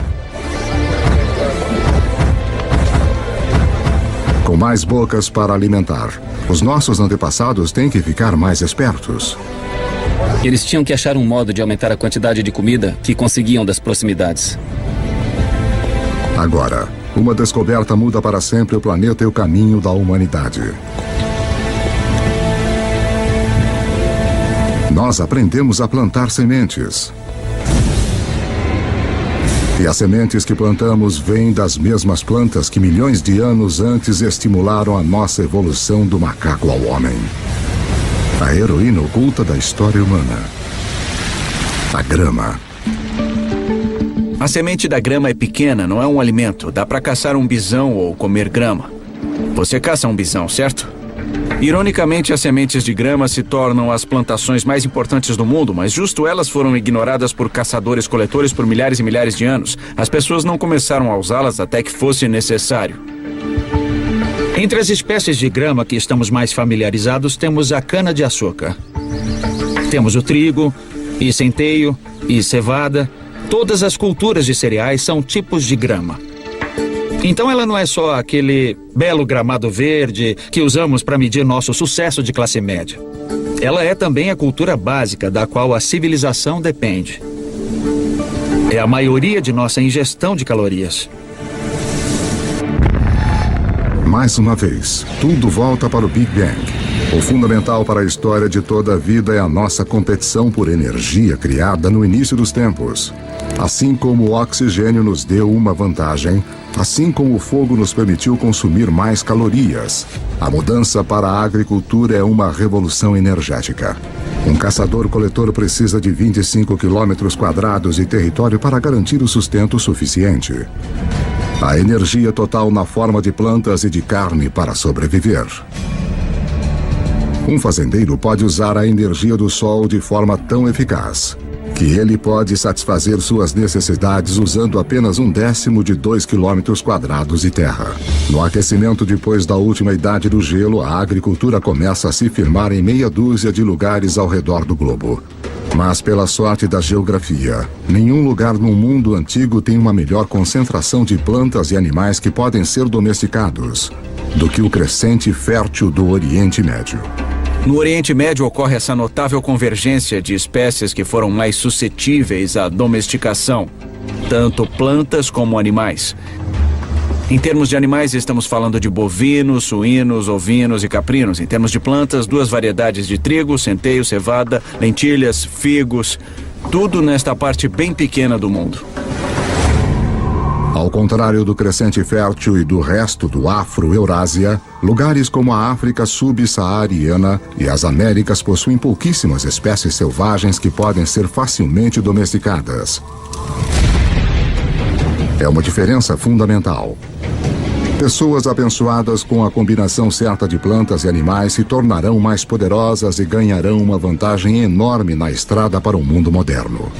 A: Com mais bocas para alimentar, os nossos antepassados têm que ficar mais espertos.
H: Eles tinham que achar um modo de aumentar a quantidade de comida que conseguiam das proximidades.
A: Agora, uma descoberta muda para sempre o planeta e o caminho da humanidade. Nós aprendemos a plantar sementes. E as sementes que plantamos vêm das mesmas plantas que milhões de anos antes estimularam a nossa evolução do macaco ao homem. A heroína oculta da história humana. A grama.
K: A semente da grama é pequena, não é um alimento. Dá para caçar um bisão ou comer grama. Você caça um bisão, certo? Ironicamente, as sementes de grama se tornam as plantações mais importantes do mundo, mas justo elas foram ignoradas por caçadores-coletores por milhares e milhares de anos. As pessoas não começaram a usá-las até que fosse necessário.
E: Entre as espécies de grama que estamos mais familiarizados, temos a cana-de-açúcar. Temos o trigo, e centeio, e cevada. Todas as culturas de cereais são tipos de grama. Então ela não é só aquele belo gramado verde que usamos para medir nosso sucesso de classe média. Ela é também a cultura básica da qual a civilização depende. É a maioria de nossa ingestão de calorias.
A: Mais uma vez, tudo volta para o Big Bang. O fundamental para a história de toda a vida é a nossa competição por energia criada no início dos tempos. Assim como o oxigênio nos deu uma vantagem, assim como o fogo nos permitiu consumir mais calorias, a mudança para a agricultura é uma revolução energética. Um caçador-coletor precisa de 25 quilômetros quadrados de território para garantir o sustento suficiente. A energia total na forma de plantas e de carne para sobreviver. Um fazendeiro pode usar a energia do sol de forma tão eficaz que ele pode satisfazer suas necessidades usando apenas 1/10 de 2 quilômetros quadrados de terra. No aquecimento depois da última idade do gelo, a agricultura começa a se firmar em meia dúzia de lugares ao redor do globo. Mas pela sorte da geografia, nenhum lugar no mundo antigo tem uma melhor concentração de plantas e animais que podem ser domesticados do que o crescente fértil do Oriente Médio.
K: No Oriente Médio ocorre essa notável convergência de espécies que foram mais suscetíveis à domesticação, tanto plantas como animais. Em termos de animais, estamos falando de bovinos, suínos, ovinos e caprinos. Em termos de plantas, 2 variedades de trigo, centeio, cevada, lentilhas, figos, tudo nesta parte bem pequena do mundo.
A: Ao contrário do crescente fértil e do resto do Afro-Eurásia, lugares como a África subsaariana e as Américas possuem pouquíssimas espécies selvagens que podem ser facilmente domesticadas. É uma diferença fundamental. Pessoas abençoadas com a combinação certa de plantas e animais se tornarão mais poderosas e ganharão uma vantagem enorme na estrada para o mundo moderno.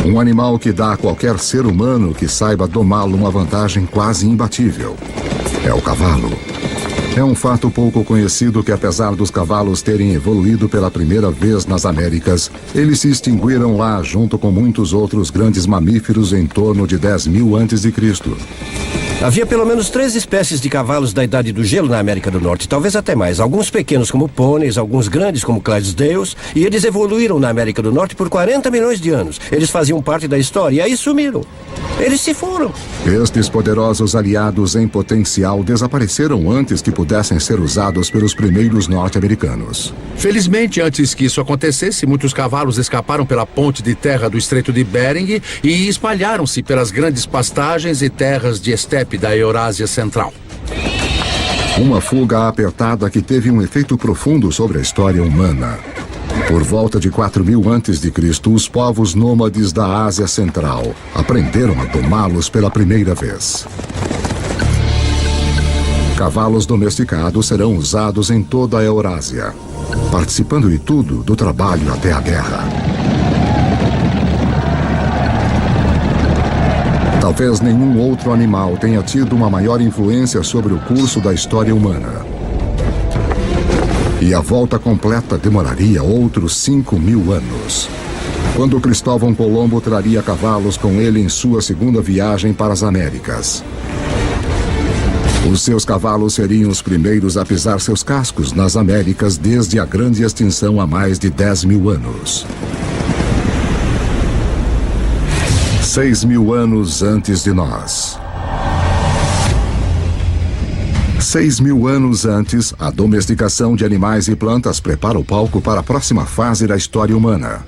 A: Um animal que dá a qualquer ser humano que saiba domá-lo uma vantagem quase imbatível. É o cavalo. É um fato pouco conhecido que, apesar dos cavalos terem evoluído pela primeira vez nas Américas, eles se extinguiram lá junto com muitos outros grandes mamíferos em torno de 10.000 a.C.
G: Havia pelo menos 3 espécies de cavalos da Idade do Gelo na América do Norte, talvez até mais. Alguns pequenos como pôneis, alguns grandes como Clydesdales, e eles evoluíram na América do Norte por 40 milhões de anos. Eles faziam parte da história e aí sumiram. Eles se foram.
A: Estes poderosos aliados em potencial desapareceram antes que pudessem ser usados pelos primeiros norte-americanos.
C: Felizmente, antes que isso acontecesse, muitos cavalos escaparam pela ponte de terra do Estreito de Bering e espalharam-se pelas grandes pastagens e terras de estepe da Eurásia Central.
A: Uma fuga apertada que teve um efeito profundo sobre a história humana. Por volta de 4.000 a.C., os povos nômades da Ásia Central aprenderam a domá-los pela primeira vez. Cavalos domesticados serão usados em toda a Eurásia, participando de tudo, do trabalho até a guerra. Talvez nenhum outro animal tenha tido uma maior influência sobre o curso da história humana. E a volta completa demoraria outros 5.000 anos. Quando Cristóvão Colombo traria cavalos com ele em sua segunda viagem para as Américas. Os seus cavalos seriam os primeiros a pisar seus cascos nas Américas desde a grande extinção há mais de 10.000 anos. 6.000 anos antes de nós. 6.000 anos antes, a domesticação de animais e plantas prepara o palco para a próxima fase da história humana.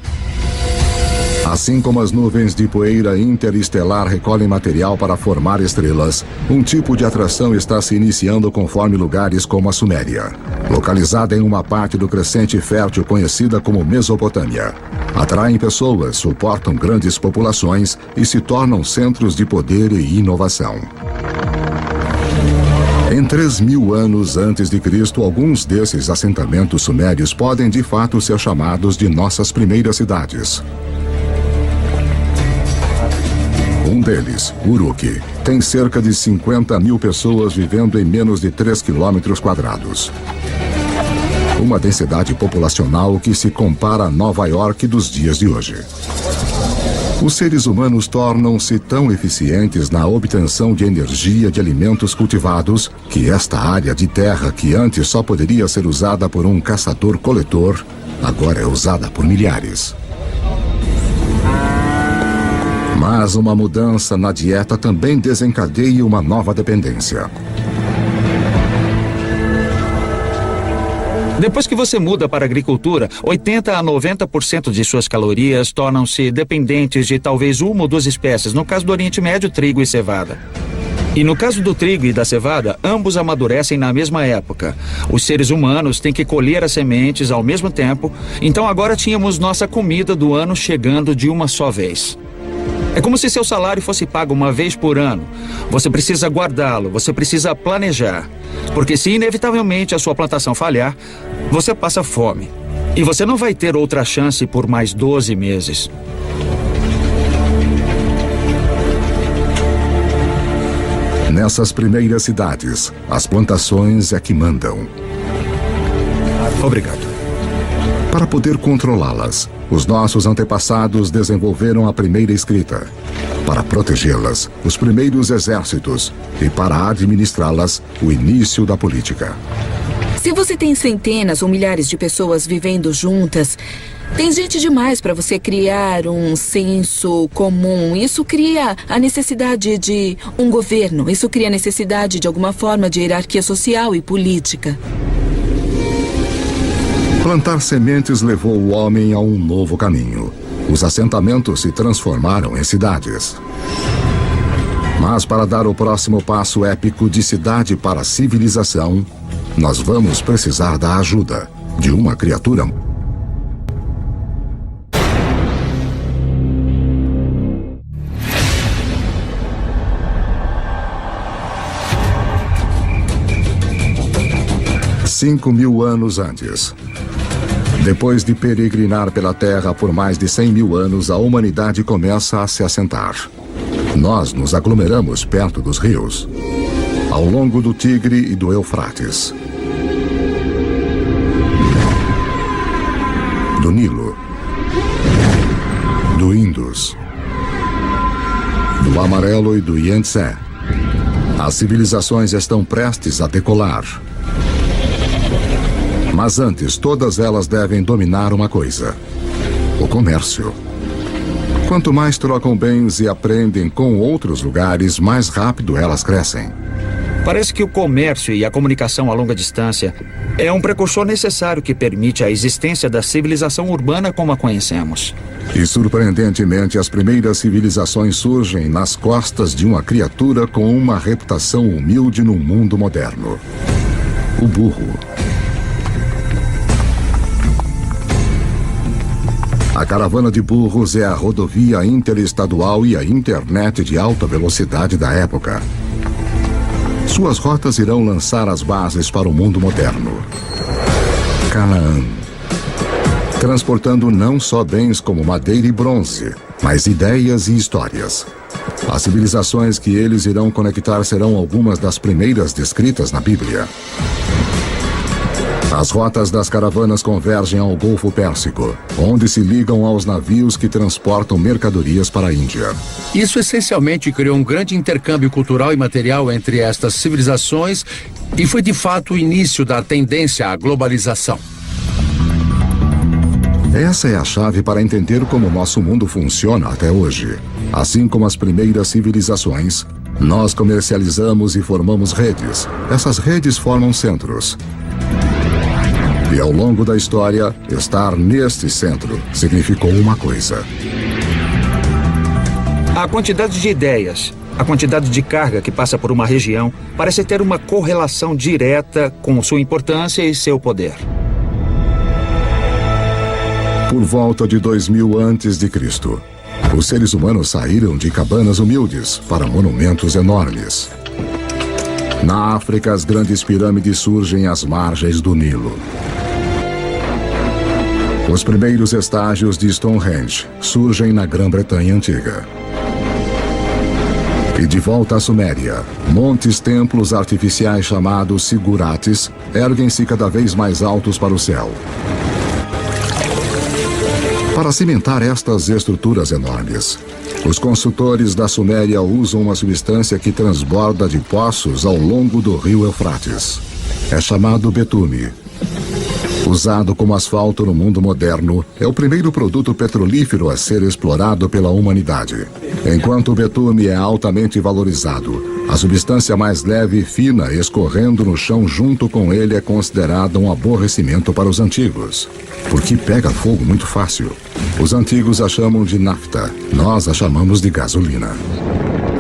A: Assim como as nuvens de poeira interestelar recolhem material para formar estrelas, um tipo de atração está se iniciando conforme lugares como a Suméria, localizada em uma parte do crescente fértil conhecida como Mesopotâmia. Atraem pessoas, suportam grandes populações e se tornam centros de poder e inovação. Em 3.000 anos antes de Cristo, alguns desses assentamentos sumérios podem de fato ser chamados de nossas primeiras cidades. Um deles, Uruk, tem cerca de 50.000 pessoas vivendo em menos de 3 quilômetros quadrados. Uma densidade populacional que se compara a Nova York dos dias de hoje. Os seres humanos tornam-se tão eficientes na obtenção de energia de alimentos cultivados que esta área de terra, que antes só poderia ser usada por um caçador-coletor, agora é usada por milhares. Mas uma mudança na dieta também desencadeia uma nova dependência.
E: Depois que você muda para a agricultura, 80% a 90% de suas calorias tornam-se dependentes de talvez uma ou duas espécies, no caso do Oriente Médio, trigo e cevada. E no caso do trigo e da cevada, ambos amadurecem na mesma época. Os seres humanos têm que colher as sementes ao mesmo tempo, então agora tínhamos nossa comida do ano chegando de uma só vez. É como se seu salário fosse pago uma vez por ano. Você precisa guardá-lo, você precisa planejar. Porque se inevitavelmente a sua plantação falhar, você passa fome. E você não vai ter outra chance por mais 12 meses.
A: Nessas primeiras cidades, as plantações é que mandam.
B: Obrigado.
A: Para poder controlá-las, os nossos antepassados desenvolveram a primeira escrita. Para protegê-las, os primeiros exércitos. E para administrá-las, o início da política.
J: Se você tem centenas ou milhares de pessoas vivendo juntas, tem gente demais para você criar um senso comum. Isso cria a necessidade de um governo. Isso cria a necessidade de alguma forma de hierarquia social e política.
A: Plantar sementes levou o homem a um novo caminho. Os assentamentos se transformaram em cidades. Mas para dar o próximo passo épico de cidade para civilização, nós vamos precisar da ajuda de uma criatura. Cinco 5.000 anos antes. Depois de peregrinar pela Terra por mais de 100.000 anos, a humanidade começa a se assentar. Nós nos aglomeramos perto dos rios, ao longo do Tigre e do Eufrates, do Nilo, do Indus, do Amarelo e do Yangtze. As civilizações estão prestes a decolar. Mas antes, todas elas devem dominar uma coisa: o comércio. Quanto mais trocam bens e aprendem com outros lugares, mais rápido elas crescem.
E: Parece que o comércio e a comunicação a longa distância é um precursor necessário que permite a existência da civilização urbana como a conhecemos.
A: E, surpreendentemente, as primeiras civilizações surgem nas costas de uma criatura com uma reputação humilde no mundo moderno: o burro. A caravana de burros é a rodovia interestadual e a internet de alta velocidade da época. Suas rotas irão lançar as bases para o mundo moderno. Canaã. transportando não só bens como madeira e bronze, mas ideias e histórias. As civilizações que eles irão conectar serão algumas das primeiras descritas na Bíblia. As rotas das caravanas convergem ao Golfo Pérsico, onde se ligam aos navios que transportam mercadorias para a Índia.
C: Isso essencialmente criou um grande intercâmbio cultural e material entre estas civilizações e foi de fato o início da tendência à globalização.
A: Essa é a chave para entender como nosso mundo funciona até hoje. Assim como as primeiras civilizações, nós comercializamos e formamos redes. Essas redes formam centros. E ao longo da história, estar neste centro significou uma coisa.
E: A quantidade de ideias, a quantidade de carga que passa por uma região parece ter uma correlação direta com sua importância e seu poder.
A: Por volta de 2000 a.C., os seres humanos saíram de cabanas humildes para monumentos enormes. Na África, as grandes pirâmides surgem às margens do Nilo. Os primeiros estágios de Stonehenge surgem na Grã-Bretanha Antiga. E de volta à Suméria, montes-templos artificiais chamados zigurates erguem-se cada vez mais altos para o céu. Para cimentar estas estruturas enormes, os construtores da Suméria usam uma substância que transborda de poços ao longo do rio Eufrates. É chamado betume. Usado como asfalto no mundo moderno, é o primeiro produto petrolífero a ser explorado pela humanidade. Enquanto o betume é altamente valorizado, a substância mais leve e fina escorrendo no chão junto com ele é considerada um aborrecimento para os antigos, porque pega fogo muito fácil. Os antigos a chamam de nafta, nós a chamamos de gasolina.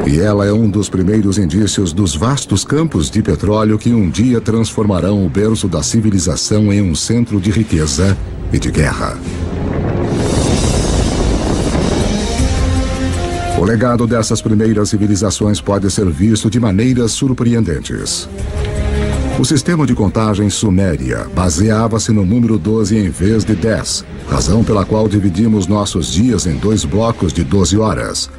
A: E ela é um dos primeiros indícios dos vastos campos de petróleo que um dia transformarão o berço da civilização em um centro de riqueza e de guerra. O legado dessas primeiras civilizações pode ser visto de maneiras surpreendentes. O sistema de contagem suméria baseava-se no número 12 em vez de 10, razão pela qual dividimos nossos dias em 2 blocos de 12 horas.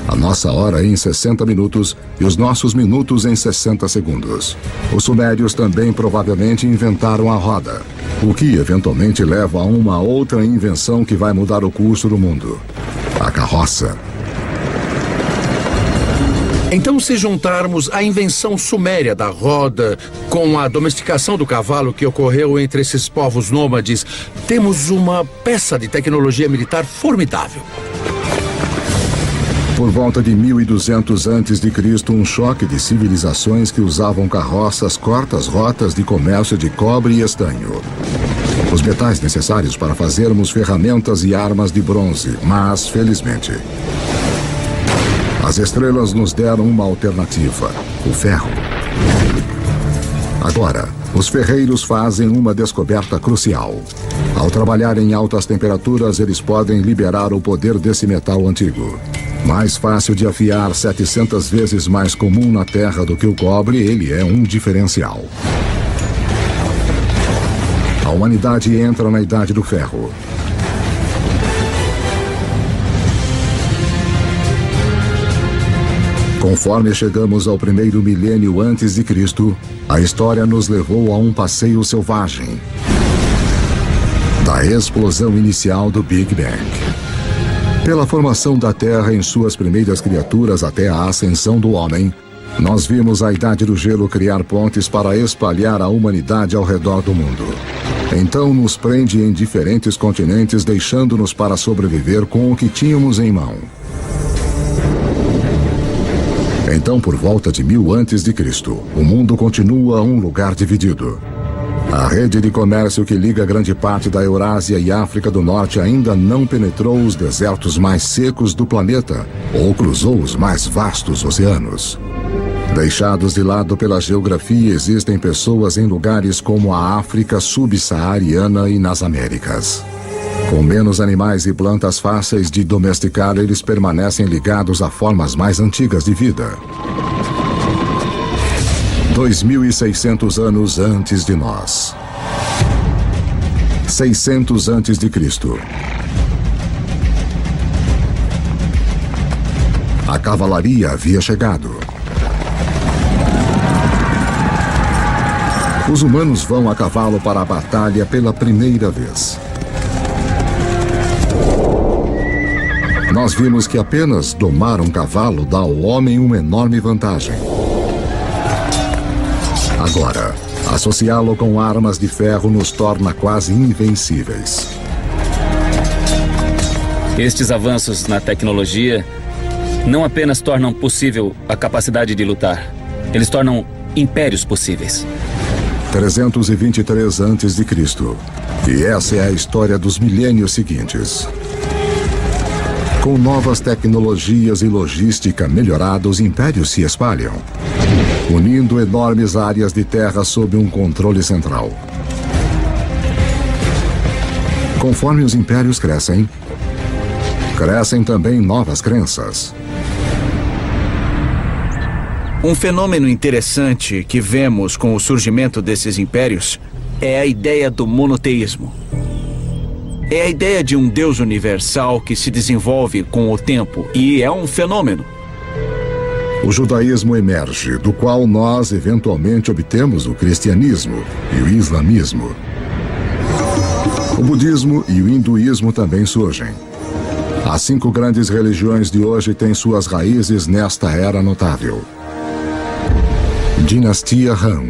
A: A nossa hora em 60 minutos e os nossos minutos em 60 segundos. Os sumérios também provavelmente inventaram a roda, o que eventualmente leva a uma outra invenção que vai mudar o curso do mundo: a carroça.
C: Então, se juntarmos a invenção suméria da roda com a domesticação do cavalo que ocorreu entre esses povos nômades, temos uma peça de tecnologia militar formidável.
A: Por volta de 1200 a.C., um choque de civilizações que usavam carroças corta as rotas de comércio de cobre e estanho. Os metais necessários para fazermos ferramentas e armas de bronze, mas, felizmente, as estrelas nos deram uma alternativa: o ferro. Agora, os ferreiros fazem uma descoberta crucial. Ao trabalhar em altas temperaturas, eles podem liberar o poder desse metal antigo. Mais fácil de afiar, 700 vezes mais comum na Terra do que o cobre, ele é um diferencial. A humanidade entra na Idade do Ferro. Conforme chegamos ao primeiro milênio antes de Cristo, a história nos levou a um passeio selvagem. Da explosão inicial do Big Bang. Pela formação da Terra em suas primeiras criaturas até a ascensão do homem, nós vimos a Idade do Gelo criar pontes para espalhar a humanidade ao redor do mundo. Então nos prende em diferentes continentes, deixando-nos para sobreviver com o que tínhamos em mão. Então, por volta de 1000 a.C., o mundo continua um lugar dividido. A rede de comércio que liga grande parte da Eurásia e África do Norte ainda não penetrou os desertos mais secos do planeta ou cruzou os mais vastos oceanos. Deixados de lado pela geografia, existem pessoas em lugares como a África subsaariana e nas Américas. Com menos animais e plantas fáceis de domesticar, eles permanecem ligados a formas mais antigas de vida. 2600 anos antes de nós. 600 a.C. A cavalaria havia chegado. Os humanos vão a cavalo para a batalha pela primeira vez. Nós vimos que apenas domar um cavalo dá ao homem uma enorme vantagem. Agora, associá-lo com armas de ferro nos torna quase invencíveis.
H: Estes avanços na tecnologia não apenas tornam possível a capacidade de lutar, eles tornam impérios possíveis.
A: 323 a.C. E essa é a história dos milênios seguintes. Com novas tecnologias e logística melhorada, os impérios se espalham, unindo enormes áreas de terra sob um controle central. Conforme os impérios crescem, crescem também novas crenças.
K: Um fenômeno interessante que vemos com o surgimento desses impérios é a ideia do monoteísmo. É a ideia de um Deus universal que se desenvolve com o tempo e é um fenômeno.
A: O judaísmo emerge, do qual nós eventualmente obtemos o cristianismo e o islamismo. O budismo e o hinduísmo também surgem. As 5 grandes religiões de hoje têm suas raízes nesta era notável. Dinastia Han.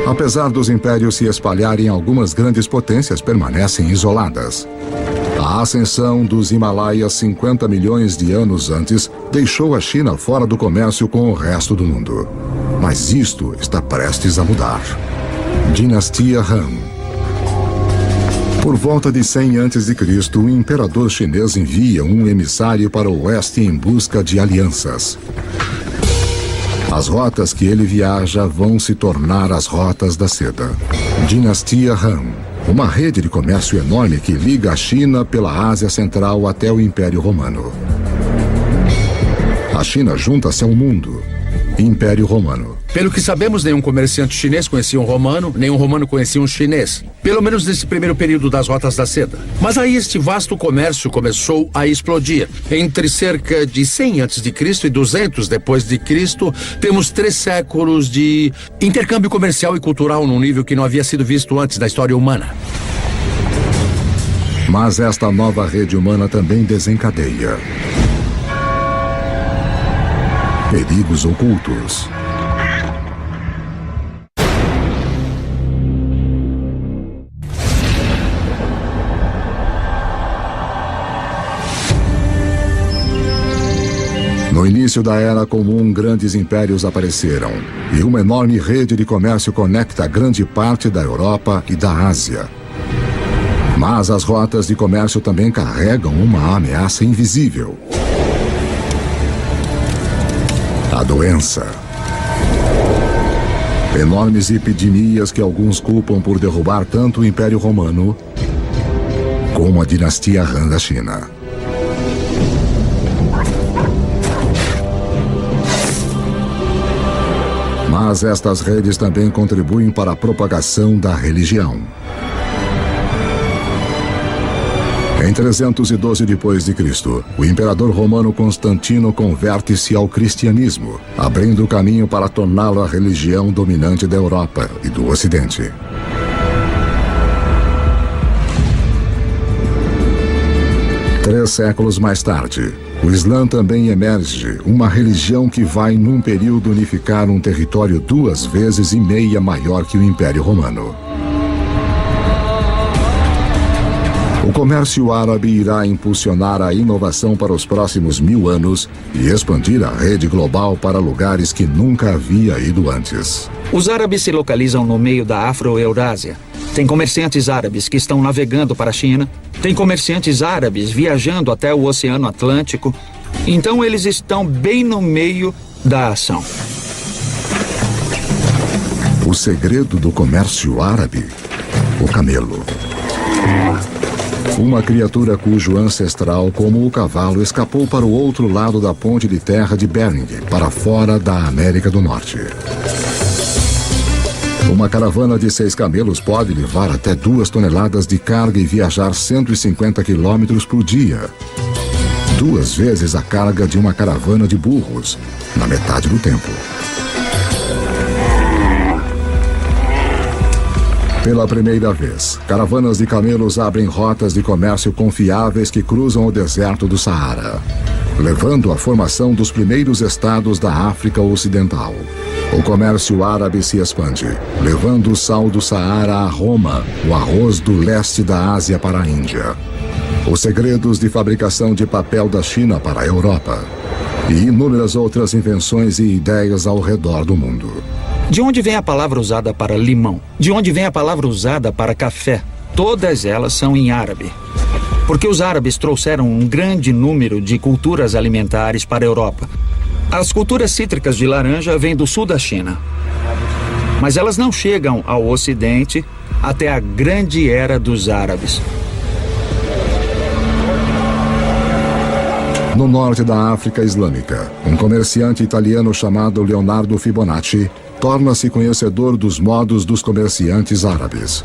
A: Apesar dos impérios se espalharem, algumas grandes potências permanecem isoladas. A ascensão dos Himalaias 50 milhões de anos antes deixou a China fora do comércio com o resto do mundo. Mas isto está prestes a mudar. Dinastia Han. Por volta de 100 a.C., o imperador chinês envia um emissário para o oeste em busca de alianças. As rotas que ele viaja vão se tornar as rotas da seda. Dinastia Han. Uma rede de comércio enorme que liga a China pela Ásia Central até o Império Romano. A China junta-se ao mundo. Império Romano.
C: Pelo que sabemos, nenhum comerciante chinês conhecia um romano, nenhum romano conhecia um chinês. Pelo menos nesse primeiro período das rotas da seda. Mas aí este vasto comércio começou a explodir. Entre cerca de 100 a.C. e 200 depois de Cristo, temos 3 séculos de intercâmbio comercial e cultural num nível que não havia sido visto antes da história humana.
A: Mas esta nova rede humana também desencadeia perigos ocultos. No início da Era Comum, grandes impérios apareceram, e uma enorme rede de comércio conecta grande parte da Europa e da Ásia. Mas as rotas de comércio também carregam uma ameaça invisível. A doença. Enormes epidemias que alguns culpam por derrubar tanto o Império Romano como a dinastia Han da China. Mas estas redes também contribuem para a propagação da religião. Em 312 d.C., o imperador romano Constantino converte-se ao cristianismo, abrindo o caminho para torná-lo a religião dominante da Europa e do Ocidente. Três séculos mais tarde, o Islã também emerge, uma religião que vai, num período, unificar um território 2,5 vezes maior que o Império Romano. O comércio árabe irá impulsionar a inovação para os próximos 1000 anos e expandir a rede global para lugares que nunca havia ido antes.
E: Os árabes se localizam no meio da Afro-Eurásia. Tem comerciantes árabes que estão navegando para a China. Tem comerciantes árabes viajando até o Oceano Atlântico. Então eles estão bem no meio da ação.
A: O segredo do comércio árabe? O camelo. Uma criatura cujo ancestral, como o cavalo, escapou para o outro lado da ponte de terra de Bering, para fora da América do Norte. Uma caravana de 6 camelos pode levar até 2 toneladas de carga e viajar 150 quilômetros por dia. 2 vezes a carga de uma caravana de burros, na metade do tempo. Pela primeira vez, caravanas de camelos abrem rotas de comércio confiáveis que cruzam o deserto do Saara, levando à formação dos primeiros estados da África Ocidental. O comércio árabe se expande, levando o sal do Saara a Roma, o arroz do leste da Ásia para a Índia, os segredos de fabricação de papel da China para a Europa e inúmeras outras invenções e ideias ao redor do mundo.
E: De onde vem a palavra usada para limão? De onde vem a palavra usada para café? Todas elas são em árabe. Porque os árabes trouxeram um grande número de culturas alimentares para a Europa. As culturas cítricas de laranja vêm do sul da China. Mas elas não chegam ao Ocidente até a grande era dos árabes.
A: No norte da África Islâmica, um comerciante italiano chamado Leonardo Fibonacci torna-se conhecedor dos modos dos comerciantes árabes.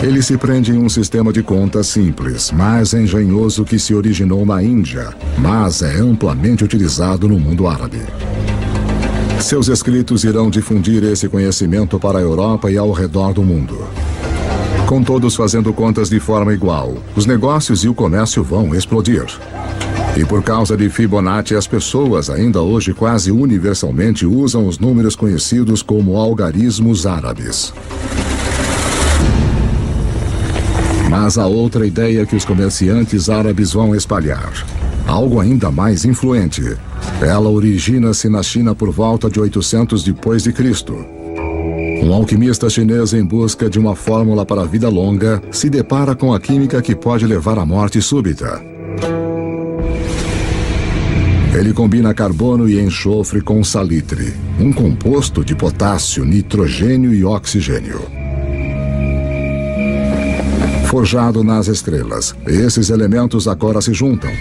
A: Ele se prende em um sistema de contas simples, mas engenhoso que se originou na Índia, mas é amplamente utilizado no mundo árabe. Seus escritos irão difundir esse conhecimento para a Europa e ao redor do mundo. Com todos fazendo contas de forma igual, os negócios e o comércio vão explodir. E por causa de Fibonacci, as pessoas ainda hoje quase universalmente usam os números conhecidos como algarismos árabes. Mas há outra ideia que os comerciantes árabes vão espalhar. Algo ainda mais influente. Ela origina-se na China por volta de 800 depois de Cristo. Um alquimista chinês em busca de uma fórmula para a vida longa se depara com a química que pode levar à morte súbita. Ele combina carbono e enxofre com salitre, um composto de potássio, nitrogênio e oxigênio. Forjado nas estrelas, esses elementos agora se juntam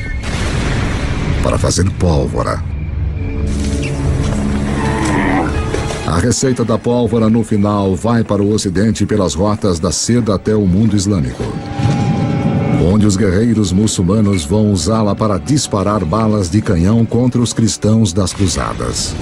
A: para fazer pólvora. A receita da pólvora no final vai para o Ocidente pelas rotas da seda até o mundo islâmico, onde os guerreiros muçulmanos vão usá-la para disparar balas de canhão contra os cristãos das cruzadas.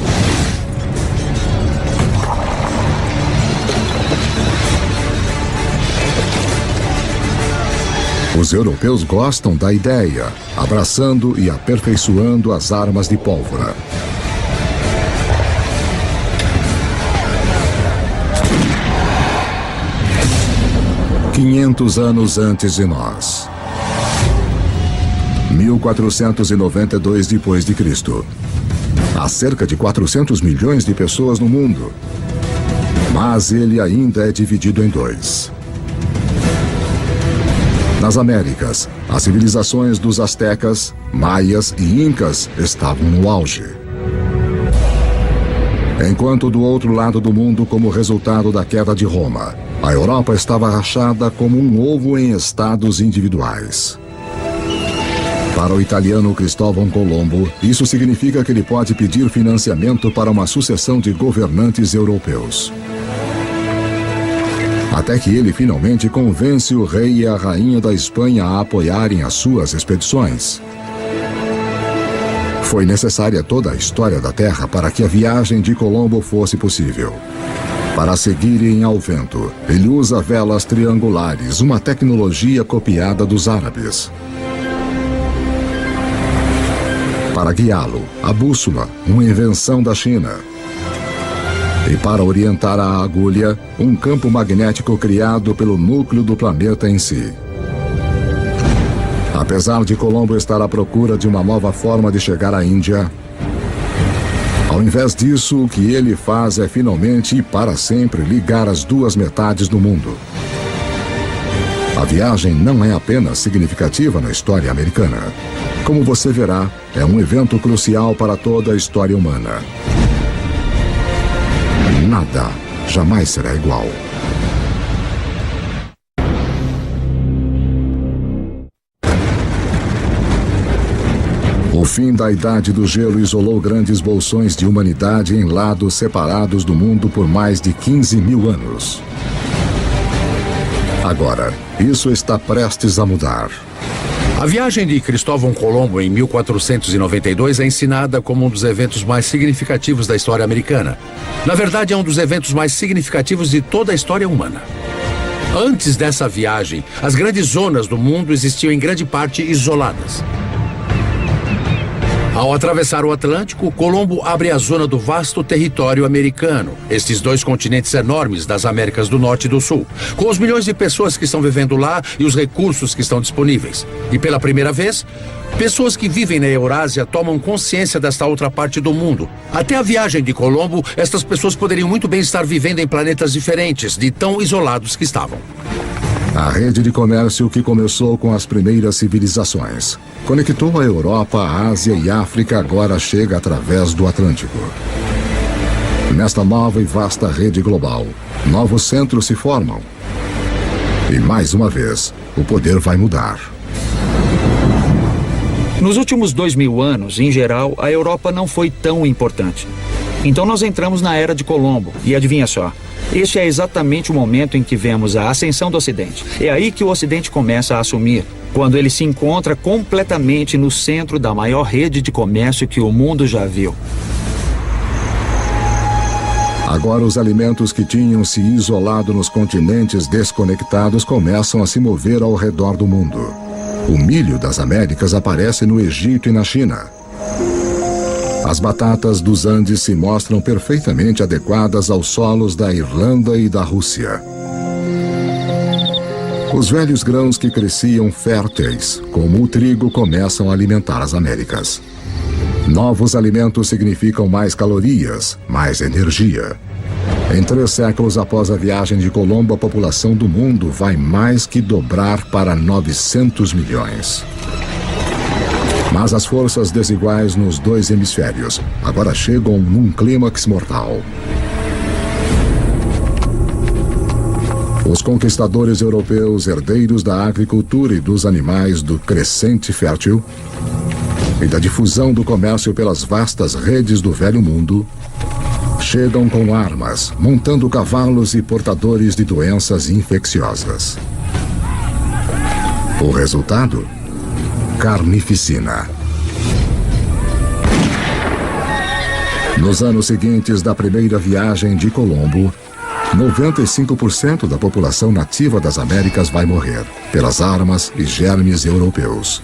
A: Os europeus gostam da ideia, abraçando e aperfeiçoando as armas de pólvora. $500 anos antes de nós. 1492 depois de Cristo. Há cerca de 400 milhões de pessoas no mundo. Mas ele ainda é dividido em 2. Nas Américas, as civilizações dos astecas, maias e incas estavam no auge. Enquanto do outro lado do mundo, como resultado da queda de Roma, a Europa estava rachada como um ovo em estados individuais. Para o italiano Cristóvão Colombo, isso significa que ele pode pedir financiamento para uma sucessão de governantes europeus. Até que ele finalmente convence o rei e a rainha da Espanha a apoiarem as suas expedições. Foi necessária toda a história da Terra para que a viagem de Colombo fosse possível. Para seguirem ao vento, ele usa velas triangulares, uma tecnologia copiada dos árabes. Para guiá-lo, a bússola, uma invenção da China. E para orientar a agulha, um campo magnético criado pelo núcleo do planeta em si. Apesar de Colombo estar à procura de uma nova forma de chegar à Índia, ao invés disso, o que ele faz é finalmente e para sempre ligar as duas metades do mundo. A viagem não é apenas significativa na história americana. Como você verá, é um evento crucial para toda a história humana. Nada jamais será igual. O fim da Idade do Gelo isolou grandes bolsões de humanidade em lados separados do mundo por mais de 15 mil anos. Agora, isso está prestes a mudar.
C: A viagem de Cristóvão Colombo em 1492 é ensinada como um dos eventos mais significativos da história americana. Na verdade, é um dos eventos mais significativos de toda a história humana. Antes dessa viagem, as grandes zonas do mundo existiam em grande parte isoladas. Ao atravessar o Atlântico, Colombo abre a zona do vasto território americano, estes dois continentes enormes das Américas do Norte e do Sul, com os milhões de pessoas que estão vivendo lá e os recursos que estão disponíveis. E pela primeira vez, pessoas que vivem na Eurásia tomam consciência desta outra parte do mundo. Até a viagem de Colombo, estas pessoas poderiam muito bem estar vivendo em planetas diferentes, de tão isolados que estavam.
A: A rede de comércio que começou com as primeiras civilizações conectou a Europa, a Ásia e a África agora chega através do Atlântico. Nesta nova e vasta rede global, novos centros se formam. E mais uma vez, o poder vai mudar.
E: Nos últimos 2000 anos, em geral, a Europa não foi tão importante. Então nós entramos na Era de Colombo, e adivinha só, este é exatamente o momento em que vemos a ascensão do Ocidente. É aí que o Ocidente começa a assumir, quando ele se encontra completamente no centro da maior rede de comércio que o mundo já viu.
A: Agora os alimentos que tinham se isolado nos continentes desconectados começam a se mover ao redor do mundo. O milho das Américas aparece no Egito e na China. As batatas dos Andes se mostram perfeitamente adequadas aos solos da Irlanda e da Rússia. Os velhos grãos que cresciam férteis, como o trigo, começam a alimentar as Américas. Novos alimentos significam mais calorias, mais energia. Em 3 séculos após a viagem de Colombo, a população do mundo vai mais que dobrar para 900 milhões. Mas as forças desiguais nos 2 hemisférios agora chegam num clímax mortal. Os conquistadores europeus, herdeiros da agricultura e dos animais do crescente fértil e da difusão do comércio pelas vastas redes do velho mundo, chegam com armas, montando cavalos e portadores de doenças infecciosas. O resultado? Carnificina. Nos anos seguintes da primeira viagem de Colombo, 95% da população nativa das Américas vai morrer pelas armas e germes europeus.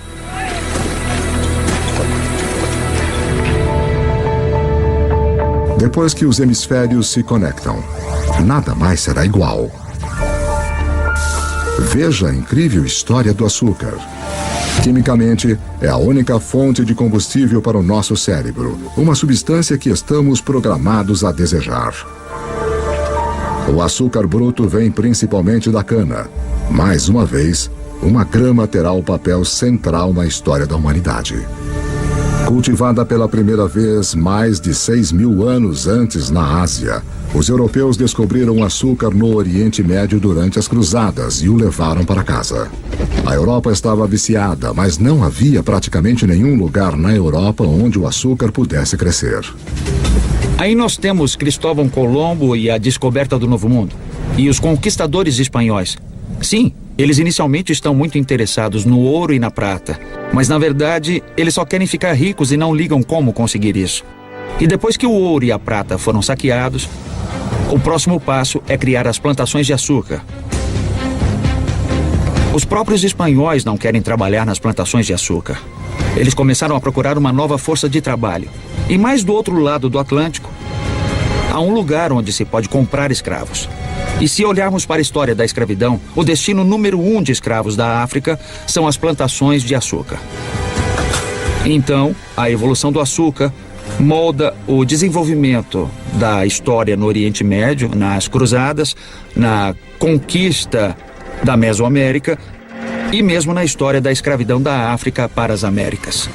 A: Depois que os hemisférios se conectam, nada mais será igual. Veja a incrível história do açúcar. Quimicamente, é a única fonte de combustível para o nosso cérebro, uma substância que estamos programados a desejar. O açúcar bruto vem principalmente da cana. Mais uma vez, uma grama terá o papel central na história da humanidade. Cultivada pela primeira vez mais de 6.000 anos antes na Ásia, os europeus descobriram o açúcar no Oriente Médio durante as cruzadas e o levaram para casa. A Europa estava viciada, mas não havia praticamente nenhum lugar na Europa onde o açúcar pudesse crescer.
E: Aí nós temos Cristóvão Colombo e a descoberta do Novo Mundo. E os conquistadores espanhóis. Sim, eles inicialmente estão muito interessados no ouro e na prata. Mas na verdade, eles só querem ficar ricos e não ligam como conseguir isso. E depois que o ouro e a prata foram saqueados, o próximo passo é criar as plantações de açúcar. Os próprios espanhóis não querem trabalhar nas plantações de açúcar. Eles começaram a procurar uma nova força de trabalho. E mais do outro lado do Atlântico, há um lugar onde se pode comprar escravos. E se olharmos para a história da escravidão, o destino número 1 de escravos da África são as plantações de açúcar. Então, a evolução do açúcar molda o desenvolvimento da história no Oriente Médio, nas cruzadas, na conquista da Mesoamérica e mesmo na história da escravidão da África para as Américas.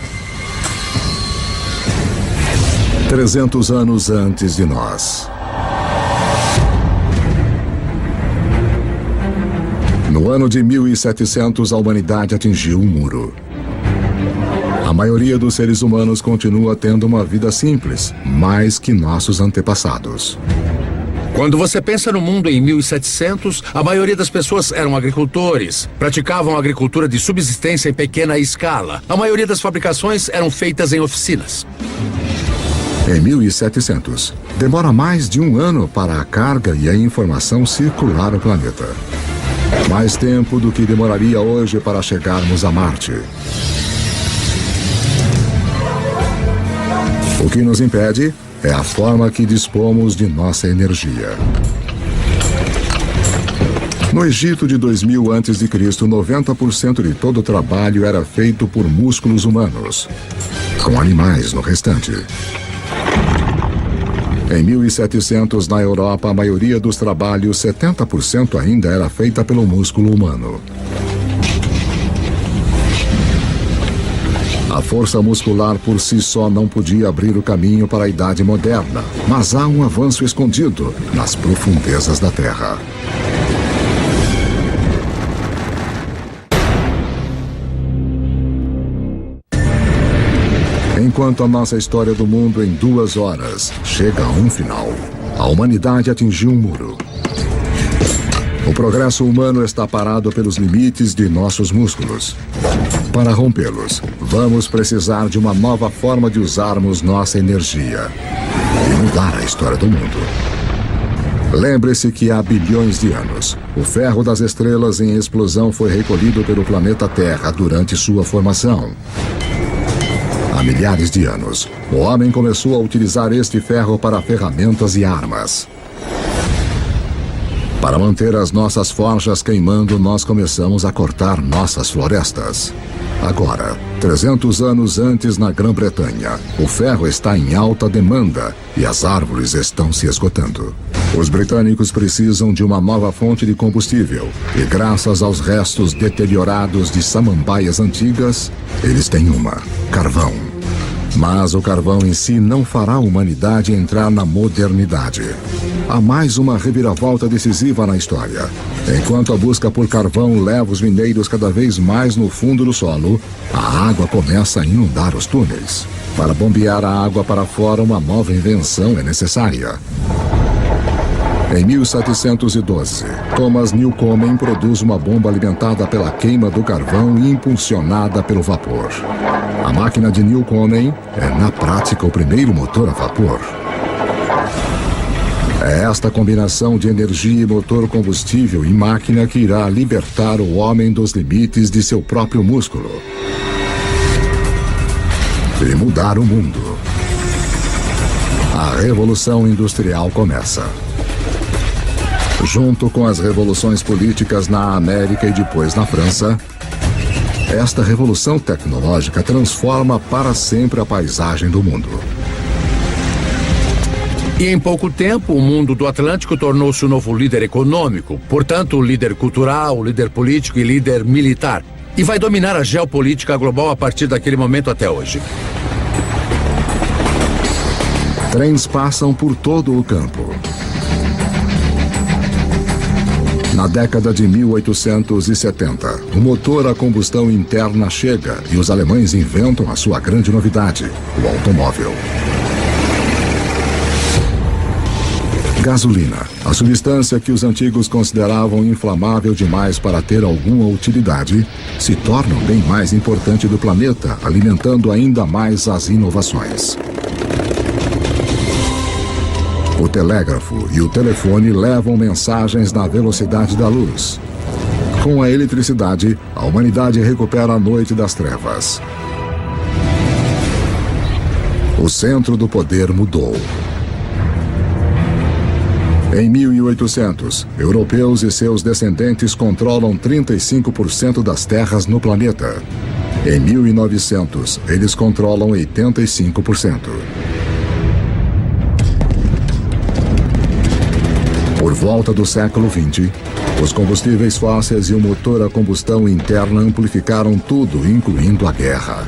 A: 300 anos antes de nós. No ano de 1700, a humanidade atingiu um muro. A maioria dos seres humanos continua tendo uma vida simples, mais que nossos antepassados.
C: Quando você pensa no mundo em 1700, a maioria das pessoas eram agricultores, praticavam agricultura de subsistência em pequena escala. A maioria das fabricações eram feitas em oficinas.
A: Em 1700, demora mais de 1 ano para a carga e a informação circular o planeta. Mais tempo do que demoraria hoje para chegarmos a Marte. O que nos impede é a forma que dispomos de nossa energia. No Egito de 2000 a.C., 90% de todo o trabalho era feito por músculos humanos, com animais no restante. Em 1700, na Europa, a maioria dos trabalhos, 70% ainda era feita pelo músculo humano. A força muscular por si só não podia abrir o caminho para a Idade Moderna, mas há um avanço escondido nas profundezas da Terra. Enquanto a nossa história do mundo em 2 horas chega a um final, a humanidade atingiu um muro. O progresso humano está parado pelos limites de nossos músculos. Para rompê-los, vamos precisar de uma nova forma de usarmos nossa energia e mudar a história do mundo. Lembre-se que há bilhões de anos, o ferro das estrelas em explosão foi recolhido pelo planeta Terra durante sua formação. Há milhares de anos, o homem começou a utilizar este ferro para ferramentas e armas. Para manter as nossas forjas queimando, nós começamos a cortar nossas florestas. Agora, 300 anos antes na Grã-Bretanha, o ferro está em alta demanda e as árvores estão se esgotando. Os britânicos precisam de uma nova fonte de combustível e, graças aos restos deteriorados de samambaias antigas, eles têm uma: carvão. Mas o carvão em si não fará a humanidade entrar na modernidade. Há mais uma reviravolta decisiva na história. Enquanto a busca por carvão leva os mineiros cada vez mais no fundo do solo, a água começa a inundar os túneis. Para bombear a água para fora, uma nova invenção é necessária. Em 1712, Thomas Newcomen produz uma bomba alimentada pela queima do carvão e impulsionada pelo vapor. A máquina de Newcomen é, na prática, o primeiro motor a vapor. É esta combinação de energia e motor combustível e máquina que irá libertar o homem dos limites de seu próprio músculo e mudar o mundo. A Revolução Industrial começa. Junto com as revoluções políticas na América e depois na França, esta revolução tecnológica transforma para sempre a paisagem do mundo.
C: E em pouco tempo, o mundo do Atlântico tornou-se o novo líder econômico, portanto, líder cultural, líder político e líder militar. E vai dominar a geopolítica global a partir daquele momento até hoje.
A: Trens passam por todo o campo. Na década de 1870, o motor a combustão interna chega e os alemães inventam a sua grande novidade, o automóvel. Gasolina, a substância que os antigos consideravam inflamável demais para ter alguma utilidade, se torna o bem mais importante do planeta, alimentando ainda mais as inovações. O telégrafo e o telefone levam mensagens na velocidade da luz. Com a eletricidade, a humanidade recupera a noite das trevas. O centro do poder mudou. Em 1800, europeus e seus descendentes controlam 35% das terras no planeta. Em 1900, eles controlam 85%. Por volta do século XX, os combustíveis fósseis e o motor a combustão interna amplificaram tudo, incluindo a guerra.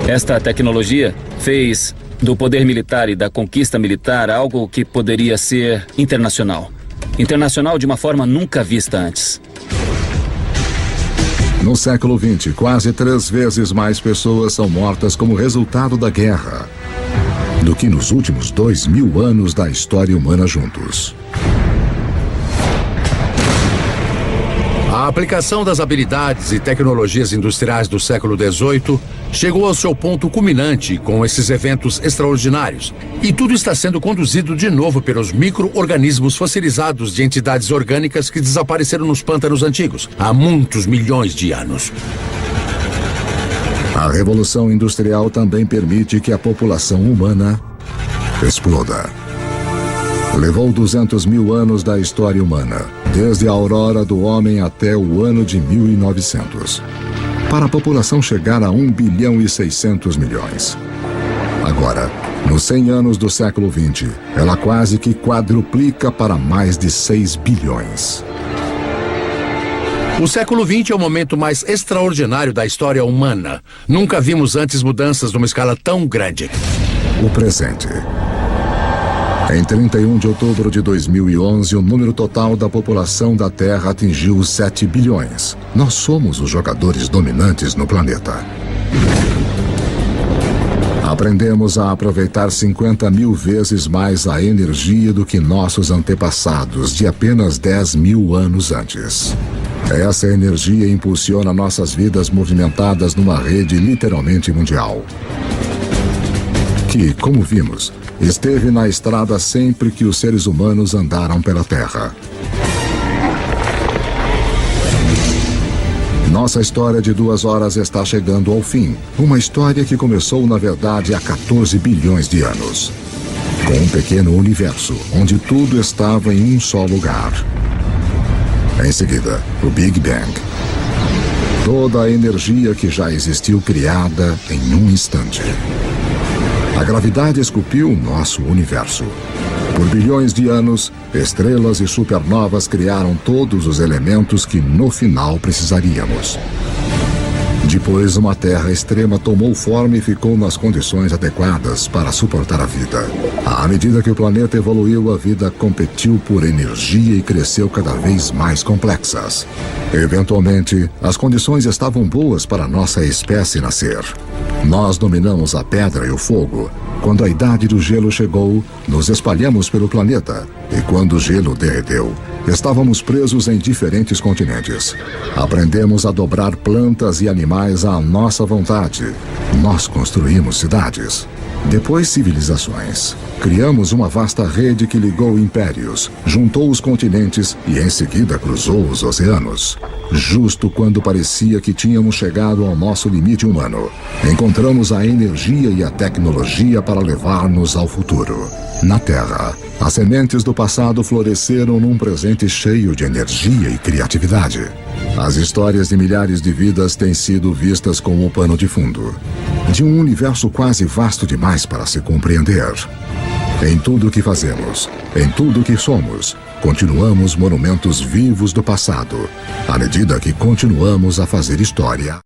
H: Esta tecnologia fez do poder militar e da conquista militar algo que poderia ser internacional. Internacional de uma forma nunca vista antes.
A: No século XX, quase 3 vezes mais pessoas são mortas como resultado da guerra do que nos últimos 2.000 anos da história humana juntos.
C: A aplicação das habilidades e tecnologias industriais do século XVIII chegou ao seu ponto culminante com esses eventos extraordinários. E tudo está sendo conduzido de novo pelos micro-organismos fossilizados de entidades orgânicas que desapareceram nos pântanos antigos há muitos milhões de anos.
A: A Revolução Industrial também permite que a população humana exploda. Levou 200.000 anos da história humana, desde a aurora do homem até o ano de 1900, para a população chegar a 1,6 bilhão. Agora, nos 100 anos do século XX, ela quase que quadruplica para mais de 6 bilhões.
C: O século XX é o momento mais extraordinário da história humana. Nunca vimos antes mudanças numa escala tão grande.
A: O presente. Em 31 de outubro de 2011, o número total da população da Terra atingiu os 7 bilhões. Nós somos os jogadores dominantes no planeta. Aprendemos a aproveitar 50.000 vezes mais a energia do que nossos antepassados de apenas 10.000 anos antes. Essa energia impulsiona nossas vidas movimentadas numa rede literalmente mundial, que, como vimos, esteve na estrada sempre que os seres humanos andaram pela Terra. Nossa história de 2 horas está chegando ao fim. Uma história que começou, na verdade, há 14 bilhões de anos. Com um pequeno universo, onde tudo estava em um só lugar. Em seguida, o Big Bang. Toda a energia que já existiu criada em um instante. A gravidade esculpiu nosso universo. Por bilhões de anos, estrelas e supernovas criaram todos os elementos que no final precisaríamos. Depois, uma Terra extrema tomou forma e ficou nas condições adequadas para suportar a vida. À medida que o planeta evoluiu, a vida competiu por energia e cresceu cada vez mais complexas. Eventualmente, as condições estavam boas para nossa espécie nascer. Nós dominamos a pedra e o fogo. Quando a idade do gelo chegou, nos espalhamos pelo planeta. E quando o gelo derreteu, estávamos presos em diferentes continentes. Aprendemos a dobrar plantas e animais à nossa vontade. Nós construímos cidades. Depois, civilizações. Criamos uma vasta rede que ligou impérios, juntou os continentes e em seguida cruzou os oceanos. Justo quando parecia que tínhamos chegado ao nosso limite humano, encontramos a energia e a tecnologia para levar-nos ao futuro. Na Terra, as sementes do passado floresceram num presente cheio de energia e criatividade. As histórias de milhares de vidas têm sido vistas como o pano de fundo de um universo quase vasto demais para se compreender. Em tudo o que fazemos, em tudo o que somos, continuamos monumentos vivos do passado, à medida que continuamos a fazer história.